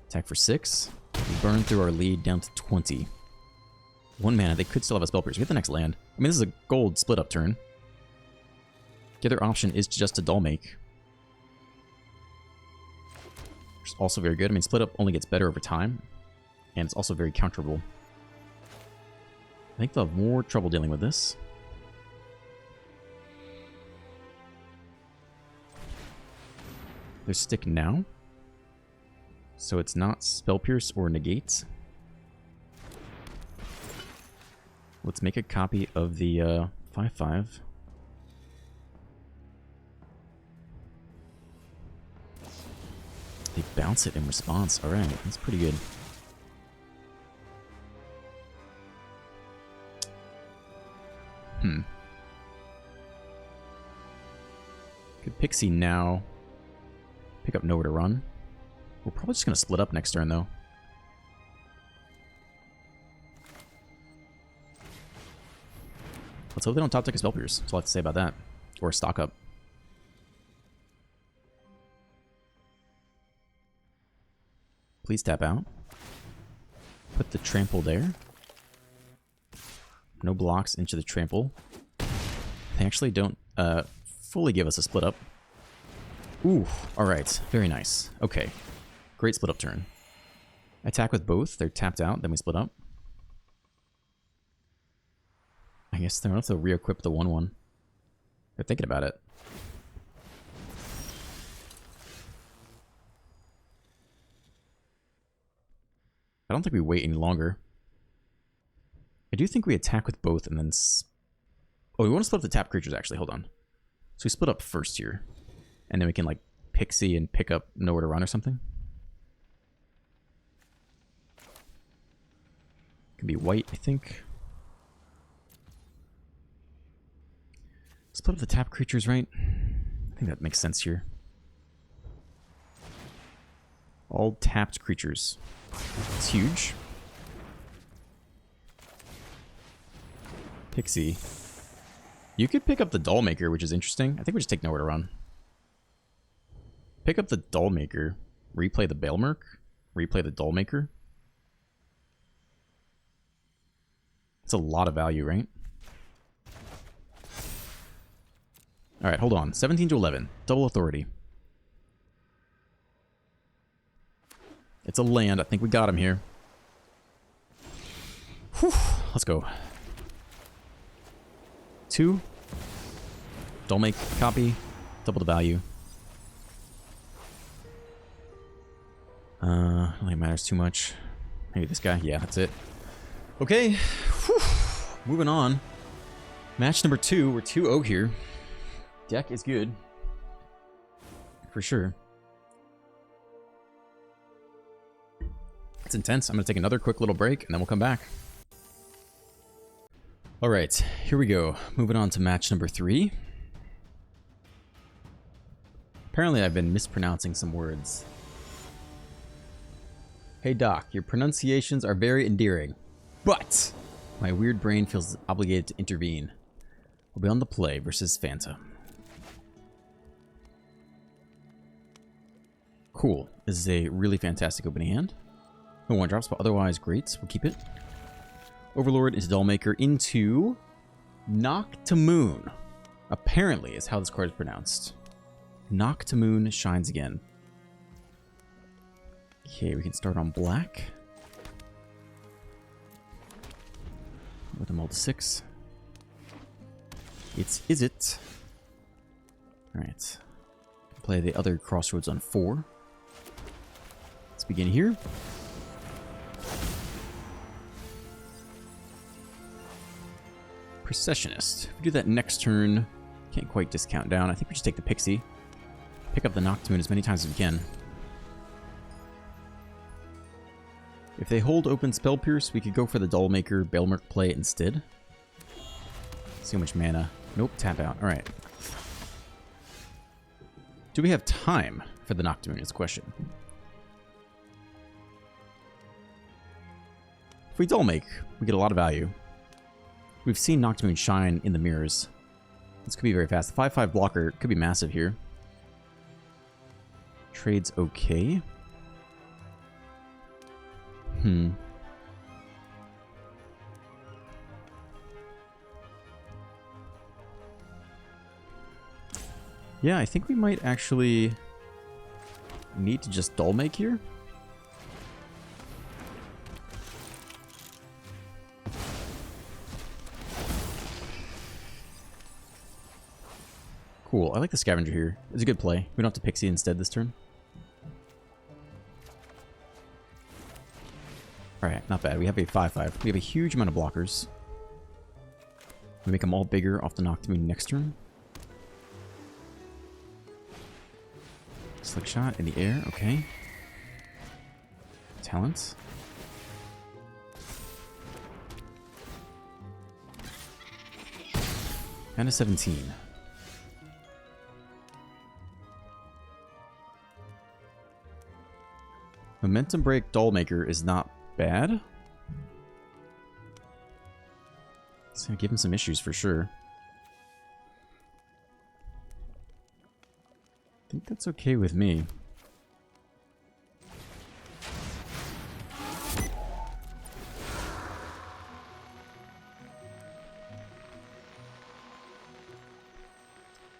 Attack for 6. We burn through our lead down to 20. 1 mana. They could still have a Spell Pierce. We get the next land. I mean, this is a gold split-up turn. The other option is just to Dollmake. Which is also very good. I mean, split-up only gets better over time. And it's also very counterable. I think they'll have more trouble dealing with this. There's stick now. So it's not Spell Pierce or Negate. Let's make a copy of the 5/5. They bounce it in response. Alright, that's pretty good. Good Pixie now. Pick up nowhere to run. We're probably just going to split up next turn, though. Let's hope they don't top deck a Spell Pierce. That's all I have to say about that. Or stock up. Please tap out. Put the trample there. No blocks into the trample. They actually don't fully give us a split up. Ooh, alright. Very nice. Okay. Great split up turn. Attack with both. They're tapped out, then we split up. I guess they're going to have to re-equip the 1/1. They're thinking about it. I don't think we wait any longer. I do think we attack with both and then... Oh, we want to split up the tap creatures, actually. Hold on. So we split up first here. And then we can, like, Pixie and pick up nowhere to run or something. Can be white, I think. Split up the tap creatures, right? I think that makes sense here. All tapped creatures. It's huge. Pixie. You could pick up the Doll Maker, which is interesting. I think we just take nowhere to run. Pick up the Doll Maker. Replay the Bailmerk. Replay the Doll Maker. It's a lot of value, right? Alright, hold on. 17 to 11. Double authority. It's a land. I think we got him here. Whew. Let's go. 2. Don't make copy. Double the value. I don't think it matters too much. Maybe this guy. Yeah, that's it. Okay. Whew. Moving on. Match number 2. We're 2-0 here. Deck is good. For sure. It's intense. I'm going to take another quick little break, and then we'll come back. Alright, here we go. Moving on to match number 3. Apparently I've been mispronouncing some words. Hey Doc, your pronunciations are very endearing, but my weird brain feels obligated to intervene. We'll be on the play versus Fanta. Cool. This is a really fantastic opening hand. No one drops, but otherwise great. We'll keep it. Overlord into Dollmaker into Noctamoon. Apparently is how this card is pronounced. Noctamoon shines again. Okay, we can start on black. With a mull to 6. Is it? Alright. Play the other crossroads on 4. Let's begin here. Processionist. If we do that next turn, can't quite discount down. I think we just take the Pixie. Pick up the Noctamoon as many times as we can. If they hold open Spell Pierce, we could go for the Dollmaker, Bailmerk play instead. See how much mana. Nope, tap out. Alright. Do we have time for the Noctamoon is the question. If we Dollmake, we get a lot of value. We've seen Noctamoon shine in the mirrors. This could be very fast. The 5/5 blocker could be massive here. Trade's okay. Yeah, I think we might actually need to just Dollmake here. Cool. I like the Scavenger here. It's a good play. We don't have to Pixie instead this turn. Alright, not bad. We have a 5/5. We have a huge amount of blockers. We make them all bigger off the Noctamoon next turn. Slick shot in the air. Okay. Talents. And a 17. Momentum Break Dollmaker is not bad. It's gonna give him some issues for sure. I think that's okay with me.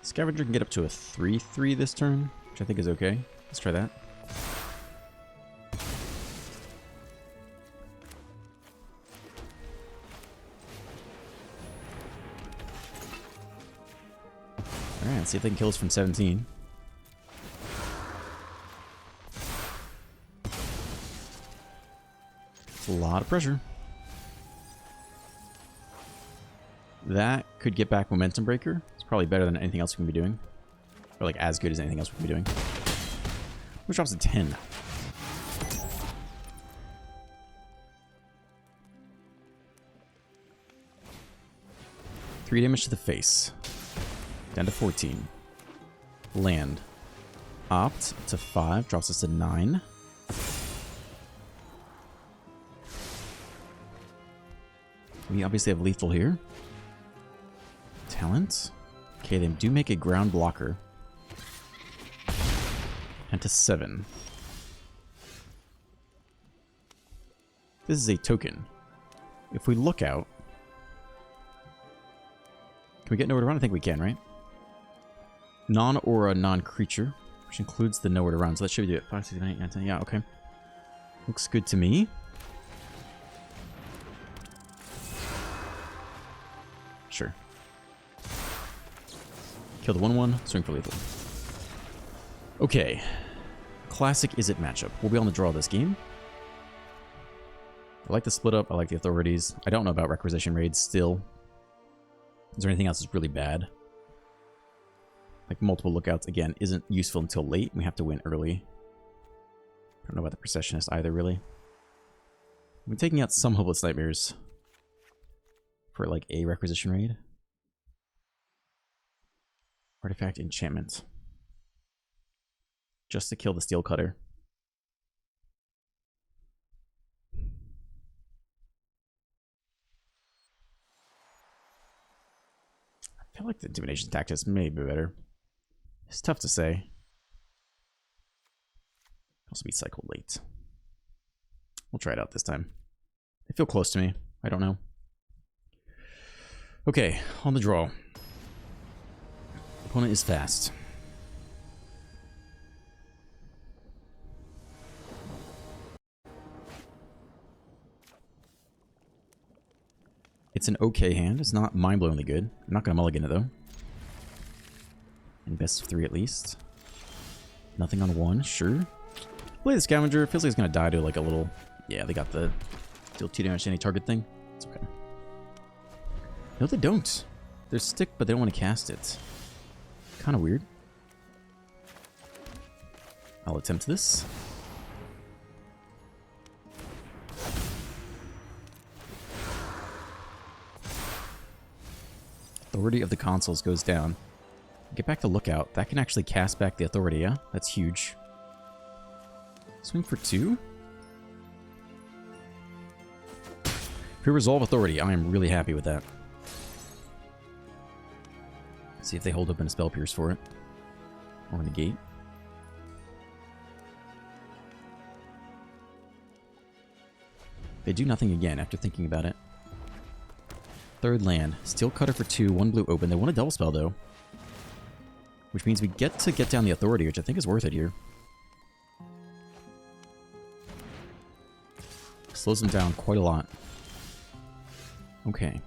Scavenger can get up to a 3/3 this turn, which I think is okay. Let's try that. Alright, let's see if they can kill us from 17. It's a lot of pressure. That could get back Momentum Breaker. It's probably better than anything else we can be doing. Or like as good as anything else we can be doing. Which drops a 10. Three damage to the face. Down to 14. Land. Opt to 5. Drops us to 9. We obviously have lethal here. Talent. Okay, they do make a ground blocker. 10 to 7. This is a token. If we look out... Can we get nowhere to run? I think we can, right? Non-aura, non-creature, which includes the nowhere to run. So that should do it. 5, 6, 8, 9, 10. Yeah, okay. Looks good to me. Sure. Kill the 1/1, swing for lethal. Okay. Classic is it matchup. We'll be on the draw this game. I like the split up. I like the authorities. I don't know about requisition raids still. Is there anything else that's really bad? Like multiple lookouts, again, isn't useful until late. We have to win early. I don't know about the Processionist either, really. I'm taking out some Hopeless Nightmares for like a requisition raid. Artifact enchantment. Just to kill the Steel Cutter. I feel like the Divination Tactics may be better. It's tough to say. Also be cycled late. We'll try it out this time. They feel close to me. I don't know. Okay, on the draw. Opponent is fast. It's an okay hand. It's not mind-blowingly good. I'm not going to mulligan it, though. In best of 3 at least. Nothing on 1, sure. Play the Scavenger. It feels like it's going to die to like a little... Yeah, they got the deal 2 damage to any target thing. It's okay. No, they don't. They're stick, but they don't want to cast it. Kind of weird. I'll attempt this. Authority of the Consuls goes down. Get back to Lookout. That can actually cast back the Authority, yeah? That's huge. Swing for 2. If we resolve Authority, I am really happy with that. See if they hold open a Spell Pierce for it. Or negate. They do nothing again after thinking about it. Third land. Steel Cutter for 2, 1 blue open. They want a double spell though. Which means we get to get down the Authority, which I think is worth it here. Slows them down quite a lot. Okay.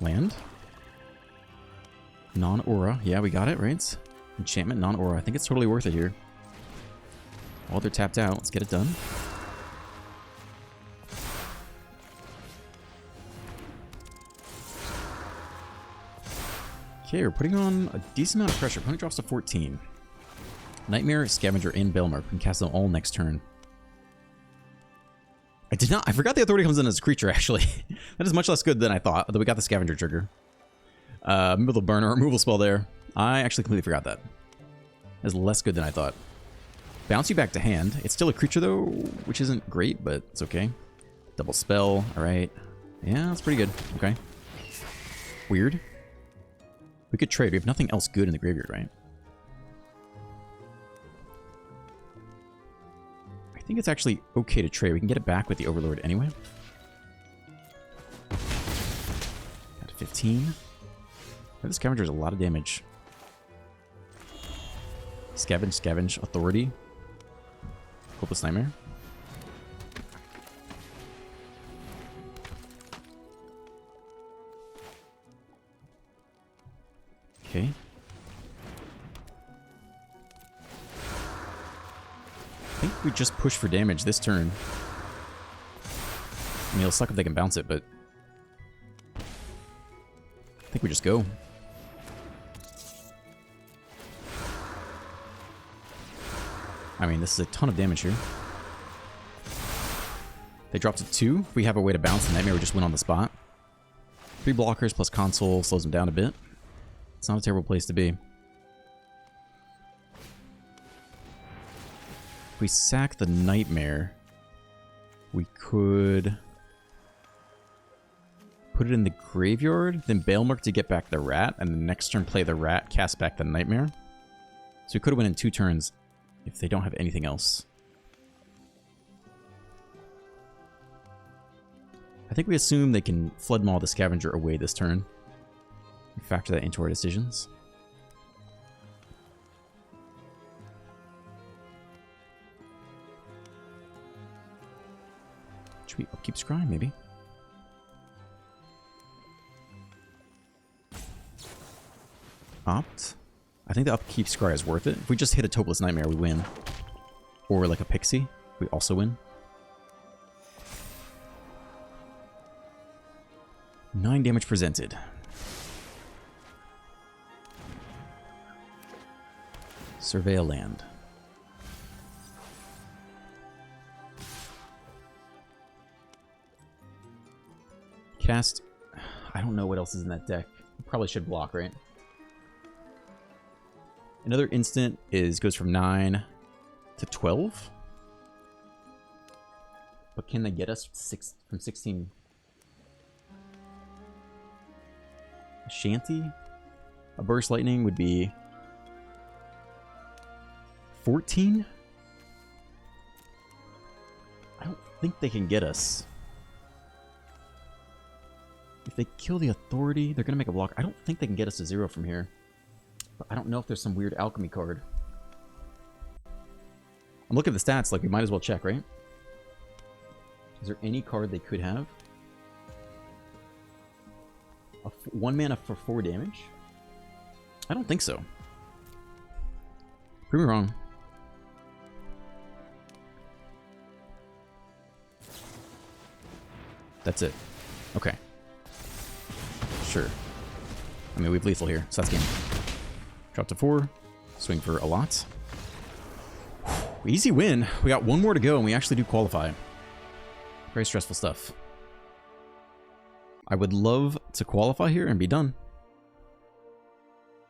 Land. Non-aura. Yeah, we got it, right? Enchantment, non-aura. I think it's totally worth it here. While they're tapped out, let's get it done. Okay, we're putting on a decent amount of pressure. Opponent drops to 14. Nightmare, Scavenger, and Balemark. We can cast them all next turn. I forgot the Authority comes in as a creature, actually. That is much less good than I thought, although we got the Scavenger trigger. Middle burner, removal spell there. I actually completely forgot that. That's less good than I thought. Bounce you back to hand. It's still a creature, though, which isn't great, but it's okay. Double spell, alright. Yeah, that's pretty good. Okay. Weird. We could trade. We have nothing else good in the graveyard, right? I think it's actually okay to trade. We can get it back with the Overlord anyway. Got 15. This Scavenger is a lot of damage. Scavenge, Scavenge, Authority. Hopeless Nightmare. Okay. I think we just push for damage this turn. I mean, it'll suck if they can bounce it, but I think we just go. I mean, this is a ton of damage here. They drop to 2. If we have a way to bounce the Nightmare, we just win on the spot. 3 blockers plus console slows them down a bit. It's not a terrible place to be. If we sack the Nightmare, we could put it in the graveyard, then Bailmark to get back the rat, and the next turn play the rat, cast back the nightmare. So we could have went in 2 turns if they don't have anything else. I think we assume they can Flood Maul the Scavenger away this turn. We factor that into our decisions. Should we upkeep Scry, maybe? Opt. I think the upkeep Scry is worth it. If we just hit a Topeless Nightmare, we win. Or like a Pixie, we also win. 9 damage presented. Survey a land. Cast. I don't know what else is in that deck. Probably should block, right? Another instant goes from 9 to 12. But can they get us from 16? A Shanty? A Burst Lightning would be 14? I don't think they can get us. If they kill the Authority, they're going to make a block. I don't think they can get us to 0 from here. But I don't know if there's some weird alchemy card. I'm looking at the stats, like we might as well check, right? Is there any card they could have? 1 mana for 4 damage? I don't think so. Prove me wrong. That's it. Okay. Sure. I mean, we have lethal here, so that's game. Drop to 4. Swing for a lot. Whew, easy win. We got 1 more to go, and we actually do qualify. Very stressful stuff. I would love to qualify here and be done.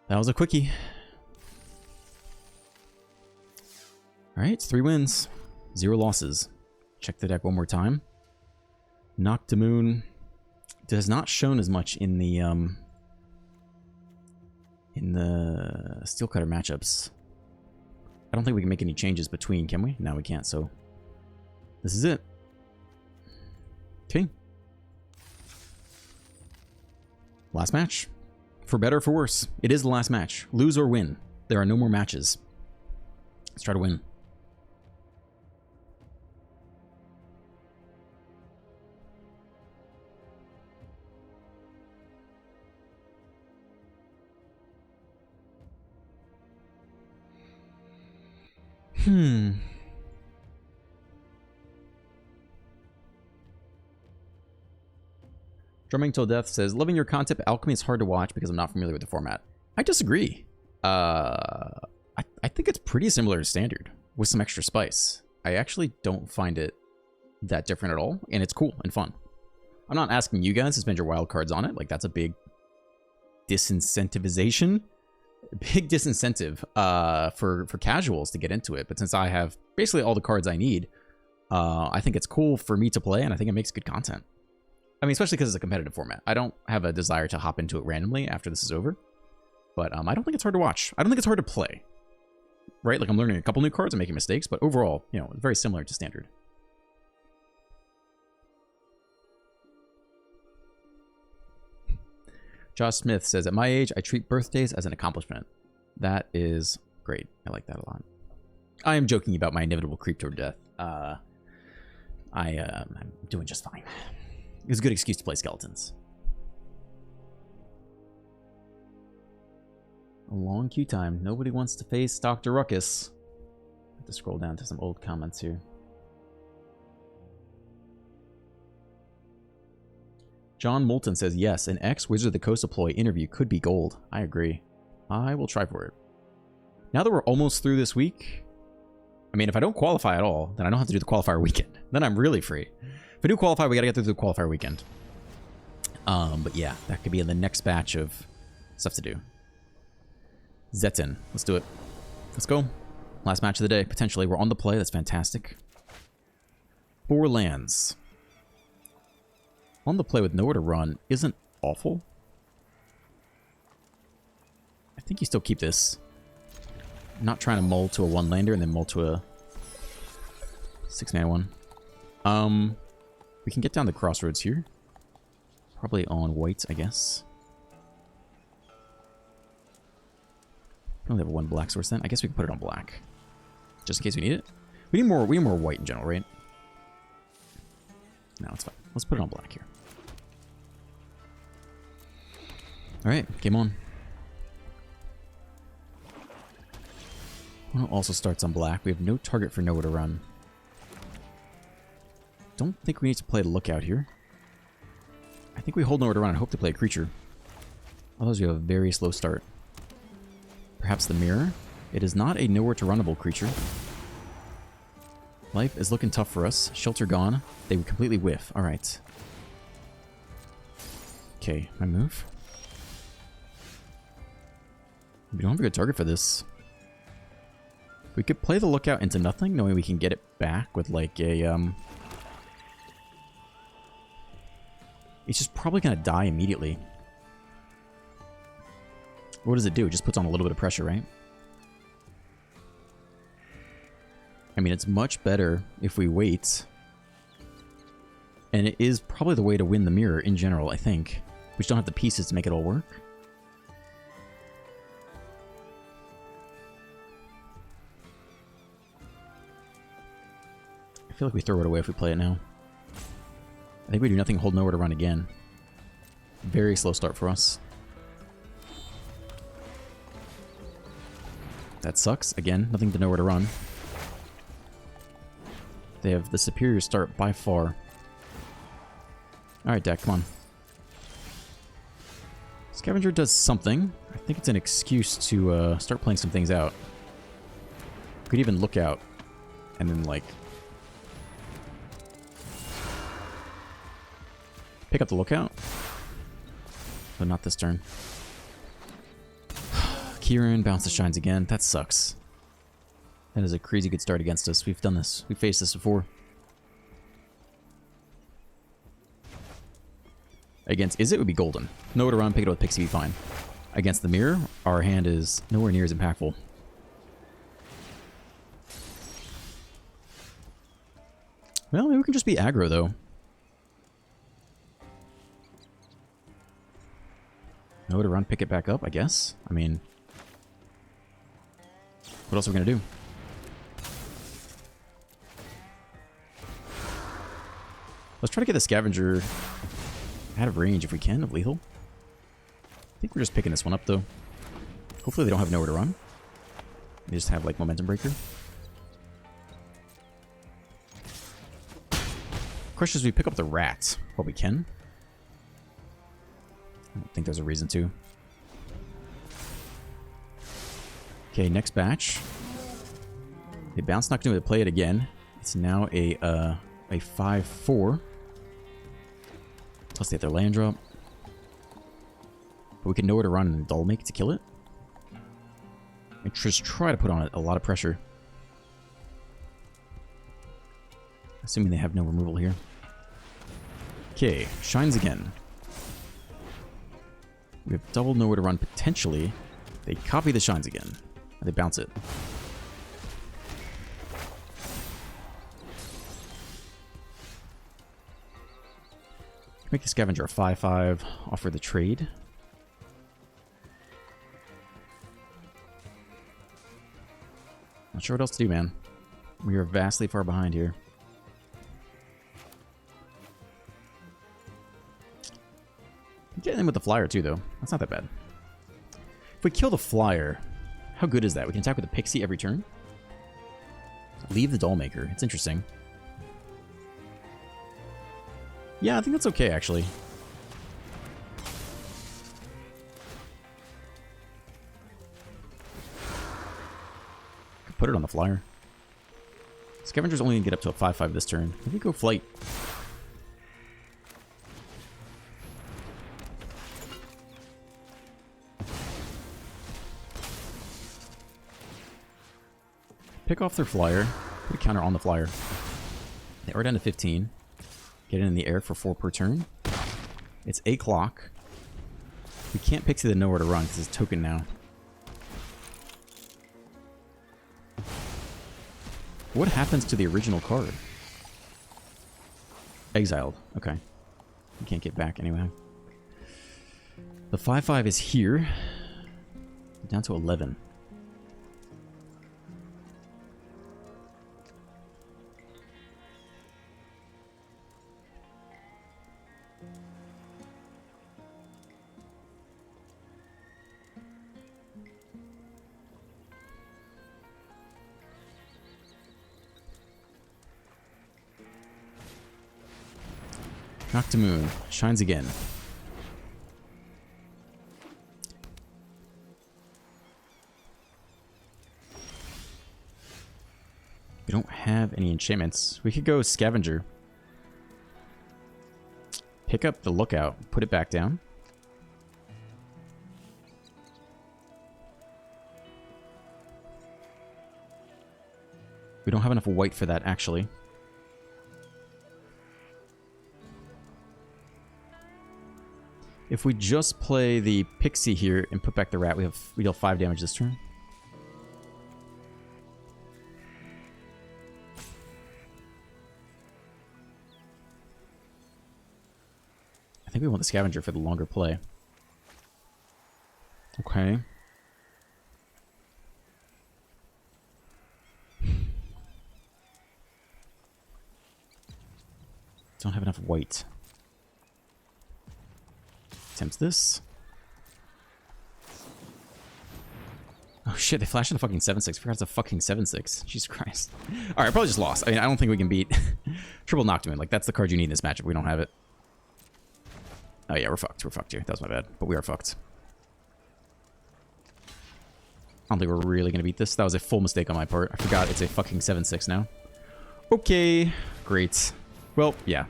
That was a quickie. Alright, 3 wins. 0 losses. Check the deck one more time. Noctamoon does not shown as much in the Steel Cutter matchups. I don't think we can make any changes between, can we? No, we can't, so this is it. Okay. Last match. For better or for worse, it is the last match. Lose or win. There are no more matches. Let's try to win. Drumming Till Death says, loving your concept, Alchemy is hard to watch because I'm not familiar with the format. I disagree. I think it's pretty similar to Standard with some extra spice. I actually don't find it that different at all, and it's cool and fun. I'm not asking you guys to spend your wild cards on it. Like, that's a big disincentivization. Big disincentive for casuals to get into it. But since I have basically all the cards I need, I think it's cool for me to play, and I think it makes good content. I mean, especially because it's a competitive format. I don't have a desire to hop into it randomly after this is over. But I don't think it's hard to watch. I don't think it's hard to play. Right? Like, I'm learning a couple new cards and making mistakes, but overall, you know, it's very similar to Standard. Josh Smith says, at my age, I treat birthdays as an accomplishment. That is great. I like that a lot. I am joking about my inevitable creep toward death. I'm doing just fine. It was a good excuse to play skeletons. A long queue time. Nobody wants to face Dr. Ruckus. I have to scroll down to some old comments here. John Moulton says, yes, an ex-Wizard of the Coast deploy interview could be gold. I agree. I will try for it. Now that we're almost through this week, I mean, if I don't qualify at all, then I don't have to do the qualifier weekend. Then I'm really free. If I do qualify, we gotta get through the qualifier weekend. But yeah, that could be in the next batch of stuff to do. Zetin, let's do it. Let's go. Last match of the day, potentially. We're on the play, that's fantastic. 4 lands. on the play with nowhere to run isn't awful. I think you still keep this. I'm not trying to mull to a 1-lander and then mull to a 6-mana one. We can get down the crossroads here. Probably on white, I guess. We only have one black source then. I guess we can put it on black. Just in case we need it. We need more white in general, right? No, it's fine. Let's put it on black here. Alright, game on. One also starts on black. We have no target for nowhere to run. Don't think we need to play the lookout here. I think we hold nowhere to run and hope to play a creature. Otherwise we have a very slow start. Perhaps the mirror. It is not a nowhere to runnable creature. Life is looking tough for us. Shelter gone. They would completely whiff. Alright. Okay, my move. We don't have a good target for this. We could play the lookout into nothing, knowing we can get it back with like a It's just probably gonna die immediately. What does it do? It just puts on a little bit of pressure, right? I mean, it's much better if we wait. And it is probably the way to win the mirror in general, I think. We just don't have the pieces to make it all work. I feel like we throw it away if we play it now. I think we do nothing, hold nowhere to run again. Very slow start for us. That sucks. Again, nothing to nowhere to run. They have the superior start by far. Alright, deck, come on. Scavenger does something. I think it's an excuse to start playing some things out. We could even look out and then, like, pick up the lookout. But not this turn. Kieran bounces shines again. That sucks. That is a crazy good start against us. We've done this. We've faced this before. Against Is It would be golden. Nowhere to run, pick it up with Pixie, be fine. Against the mirror, our hand is nowhere near as impactful. Well, maybe we can just be aggro, though. Nowhere to run, pick it back up, I guess. I mean, what else are we going to do? Let's try to get the Scavenger out of range if we can, of lethal. I think we're just picking this one up, though. Hopefully they don't have nowhere to run. They just have, like, Momentum Breaker. Question is, we pick up the rat while we can. I don't think there's a reason to. Okay, next batch. They bounce knocked into it, play it again. It's now a 5/4. Plus they have their land drop. But we can nowhere to run and dull make to kill it. And just try to put on it a lot of pressure. Assuming they have no removal here. Okay, shines again. We have double nowhere to run potentially. They copy the shines again. And they bounce it. Make the Scavenger a 5/5. Offer the trade. Not sure what else to do, man. We are vastly far behind here. Getting in with the flyer too, though. That's not that bad. If we kill the flyer, how good is that? We can attack with the Pixie every turn. Leave the Dollmaker. It's interesting. Yeah, I think that's okay, actually. Could put it on the flyer. Scavenger's only going to get up to a 5/5 this turn. Maybe go flight. Pick off their flyer. Put a counter on the flyer. They are down to 15. Get it in the air for 4 per turn. It's 8 o'clock. We can't Pixie the Nowhere to Run because it's token now. What happens to the original card? Exiled. Okay. You can't get back anyway. The 5/5 is here. Down to 11. Noctimoon shines again. We don't have any enchantments. We could go Scavenger. Pick up the Lookout, put it back down. We don't have enough white for that, actually. If we just play the Pixie here and put back the Rat, we deal 5 damage this turn. I think we want the Scavenger for the longer play. Okay. Don't have enough white. Attempts this. Oh shit, they flashed in a fucking 7/6. I forgot it's a fucking 7/6. Jesus Christ. Alright, probably just lost. I mean, I don't think we can beat Triple Noctimoon. Like, that's the card you need in this matchup. We don't have it. Oh yeah, we're fucked. We're fucked here. That was my bad. But we are fucked. I don't think we're really going to beat this. That was a full mistake on my part. I forgot it's a fucking 7/6 now. Okay. Great. Well, yeah.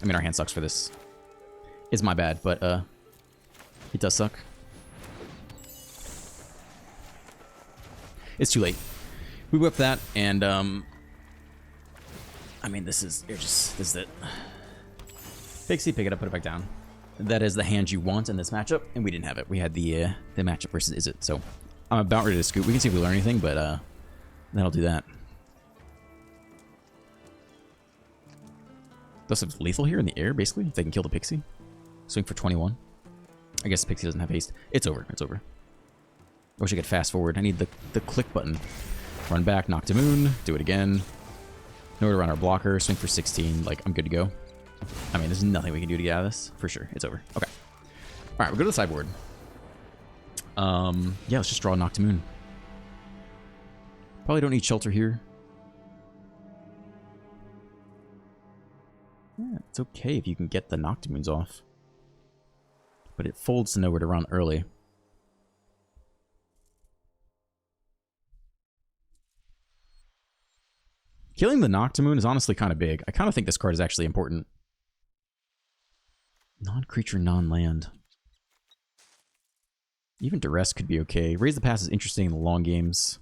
I mean, our hand sucks for this. It's my bad, but, it does suck. It's too late. We whip that, and, I mean, this is it. Pixie, pick it up, put it back down. That is the hand you want in this matchup, and we didn't have it. We had the matchup versus Is It, so I'm about ready to scoop. We can see if we learn anything, but, that'll do that. Thus, it's lethal here in the air, basically, if they can kill the Pixie. Swing for 21. I guess Pixie doesn't have haste. It's over. It's over. I wish I could fast forward. I need the click button. Run back, Noctimoon, do it again. Nowhere to run our blocker, swing for 16. Like, I'm good to go. I mean, there's nothing we can do to get out of this. For sure. It's over. Okay. Alright, we'll go to the sideboard. Yeah, let's just draw a Noctimoon. Probably don't need shelter here. Yeah, it's okay if you can get the Noctimoons off. But it folds to Nowhere to Run early. Killing the Noctimoon is honestly kind of big. I kind of think this card is actually important. Non-creature, non-land. Even Duress could be okay. Raise the Pass is interesting in the long games.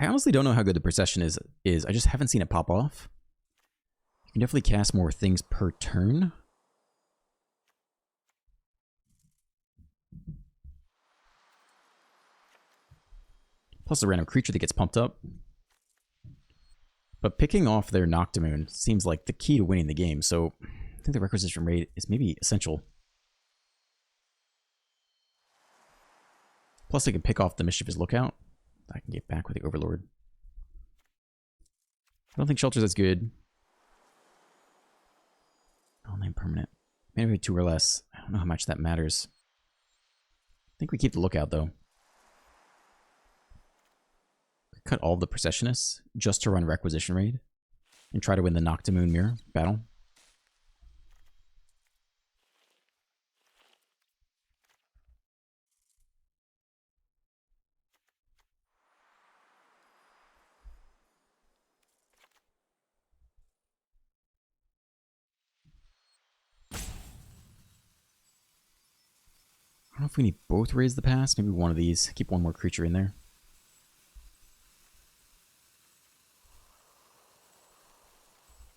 I honestly don't know how good the Procession is. I just haven't seen it pop off. You can definitely cast more things per turn. Plus a random creature that gets pumped up. But picking off their Noctimoon seems like the key to winning the game, so I think the Requisition rate is maybe essential. Plus I can pick off the Mischievous Lookout. I can get back with the Overlord. I don't think Shelter's as good. All-name permanent. Maybe 2 or less. I don't know how much that matters. I think we keep the Lookout, though. Cut all of the Processionists just to run Requisition Raid and try to win the Noctimoon Mirror battle. if we need both raise the past. Maybe one of these. Keep one more creature in there.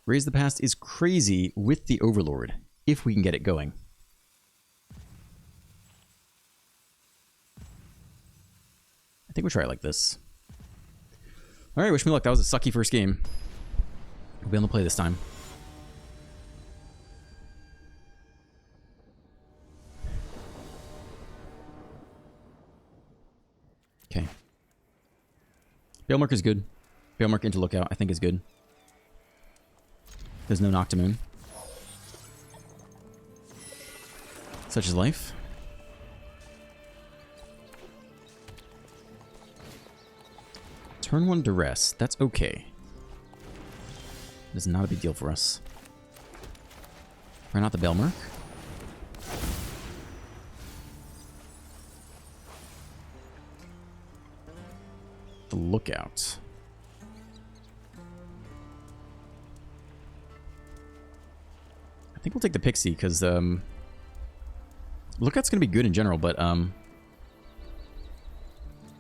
Raise the past is crazy with the Overlord, if we can get it going. I think we'll try it like this. Alright, wish me luck. That was a sucky first game. We'll be able to play this time. Okay. Balemark is good. Balemark into Lookout, I think, is good. There's no Noctamoon. Such is life. Turn 1 Duress. That's okay. It's not a big deal for us. Run out the Balemark. The Lookout. I think we'll take the Pixie, because Lookout's going to be good in general, but I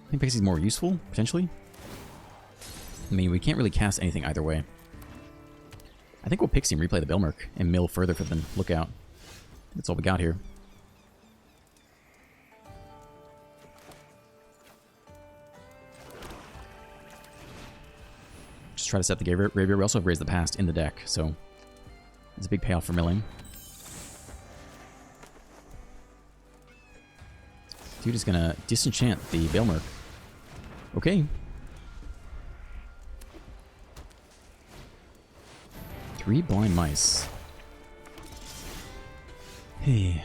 think Pixie's more useful, potentially. I mean, we can't really cast anything either way. I think we'll Pixie and replay the Balemark and mill further for the Lookout. That's all we got here. Just try to set the Graveyard. We also have raised the past in the deck, so it's a big payoff for milling. Dude is gonna disenchant the Balemark. Okay. 3 Blind Mice. Hey.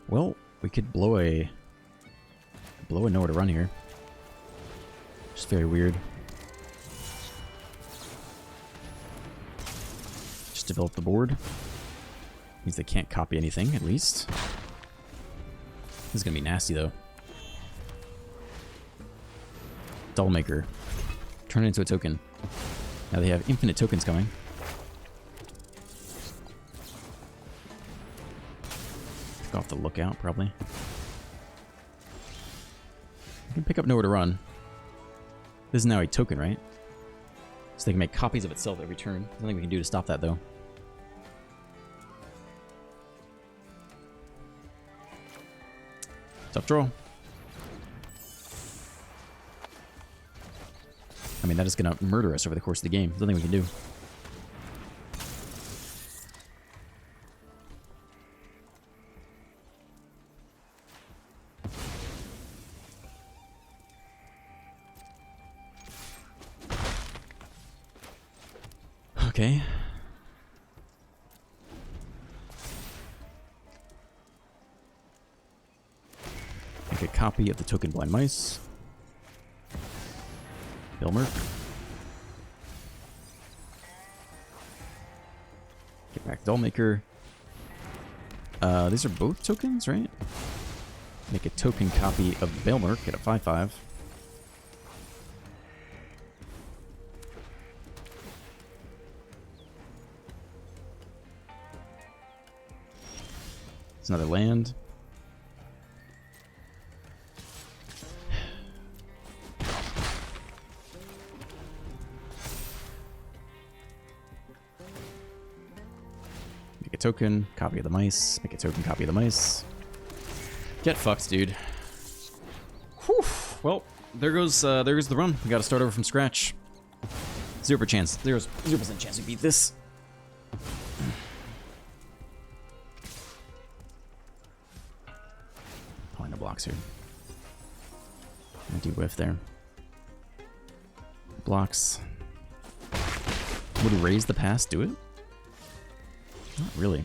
Well, we could blow a nowhere to run here. Just very weird. Just develop the board. Means they can't copy anything, at least. This is gonna be nasty, though. Dollmaker. Turn it into a token. Now they have infinite tokens coming. Take off the Lookout, probably. I can pick up Nowhere to Run. This is now a token, right? So they can make copies of itself every turn. There's nothing we can do to stop that, though. Tough draw. I mean, that is going to murder us over the course of the game. There's nothing we can do. Okay. Make a copy of the token Blind Mice. Balemark. Get back Dollmaker. These are both tokens, right? Make a token copy of the Balemark at a 5/5. It's another land. Make a token, copy of the mice. Make a token, copy of the mice. Get fucked, dude. Whew. Well, there goes the run. We got to start over from scratch. 0% chance. 0% chance we beat this. Probably no blocks here. Empty whiff there. Blocks. Would raise the past do it? Not really.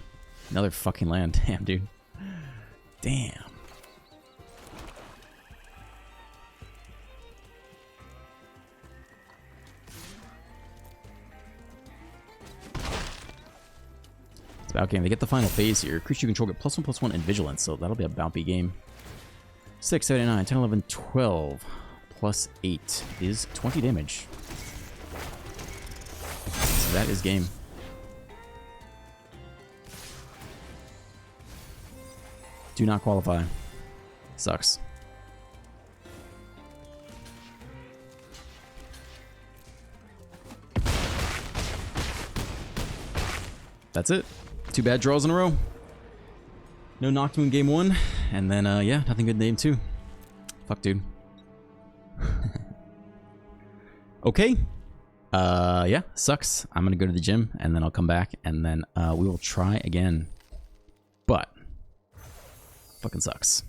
Another fucking land. Damn, dude. Damn. It's about game. They get the final phase here. Creature you control get +1/+1 and vigilance, so that'll be a bounty game. 6, 7, 9, 10, 11, 12. +8 is 20 damage. that is game. Do not qualify. Sucks. That's it. 2 bad draws in a row. No Noctua in game 1, and then, yeah, nothing good in game 2. Fuck, dude. Okay. Yeah, sucks. I'm gonna go to the gym, and then I'll come back, and then we will try again. But, fucking sucks.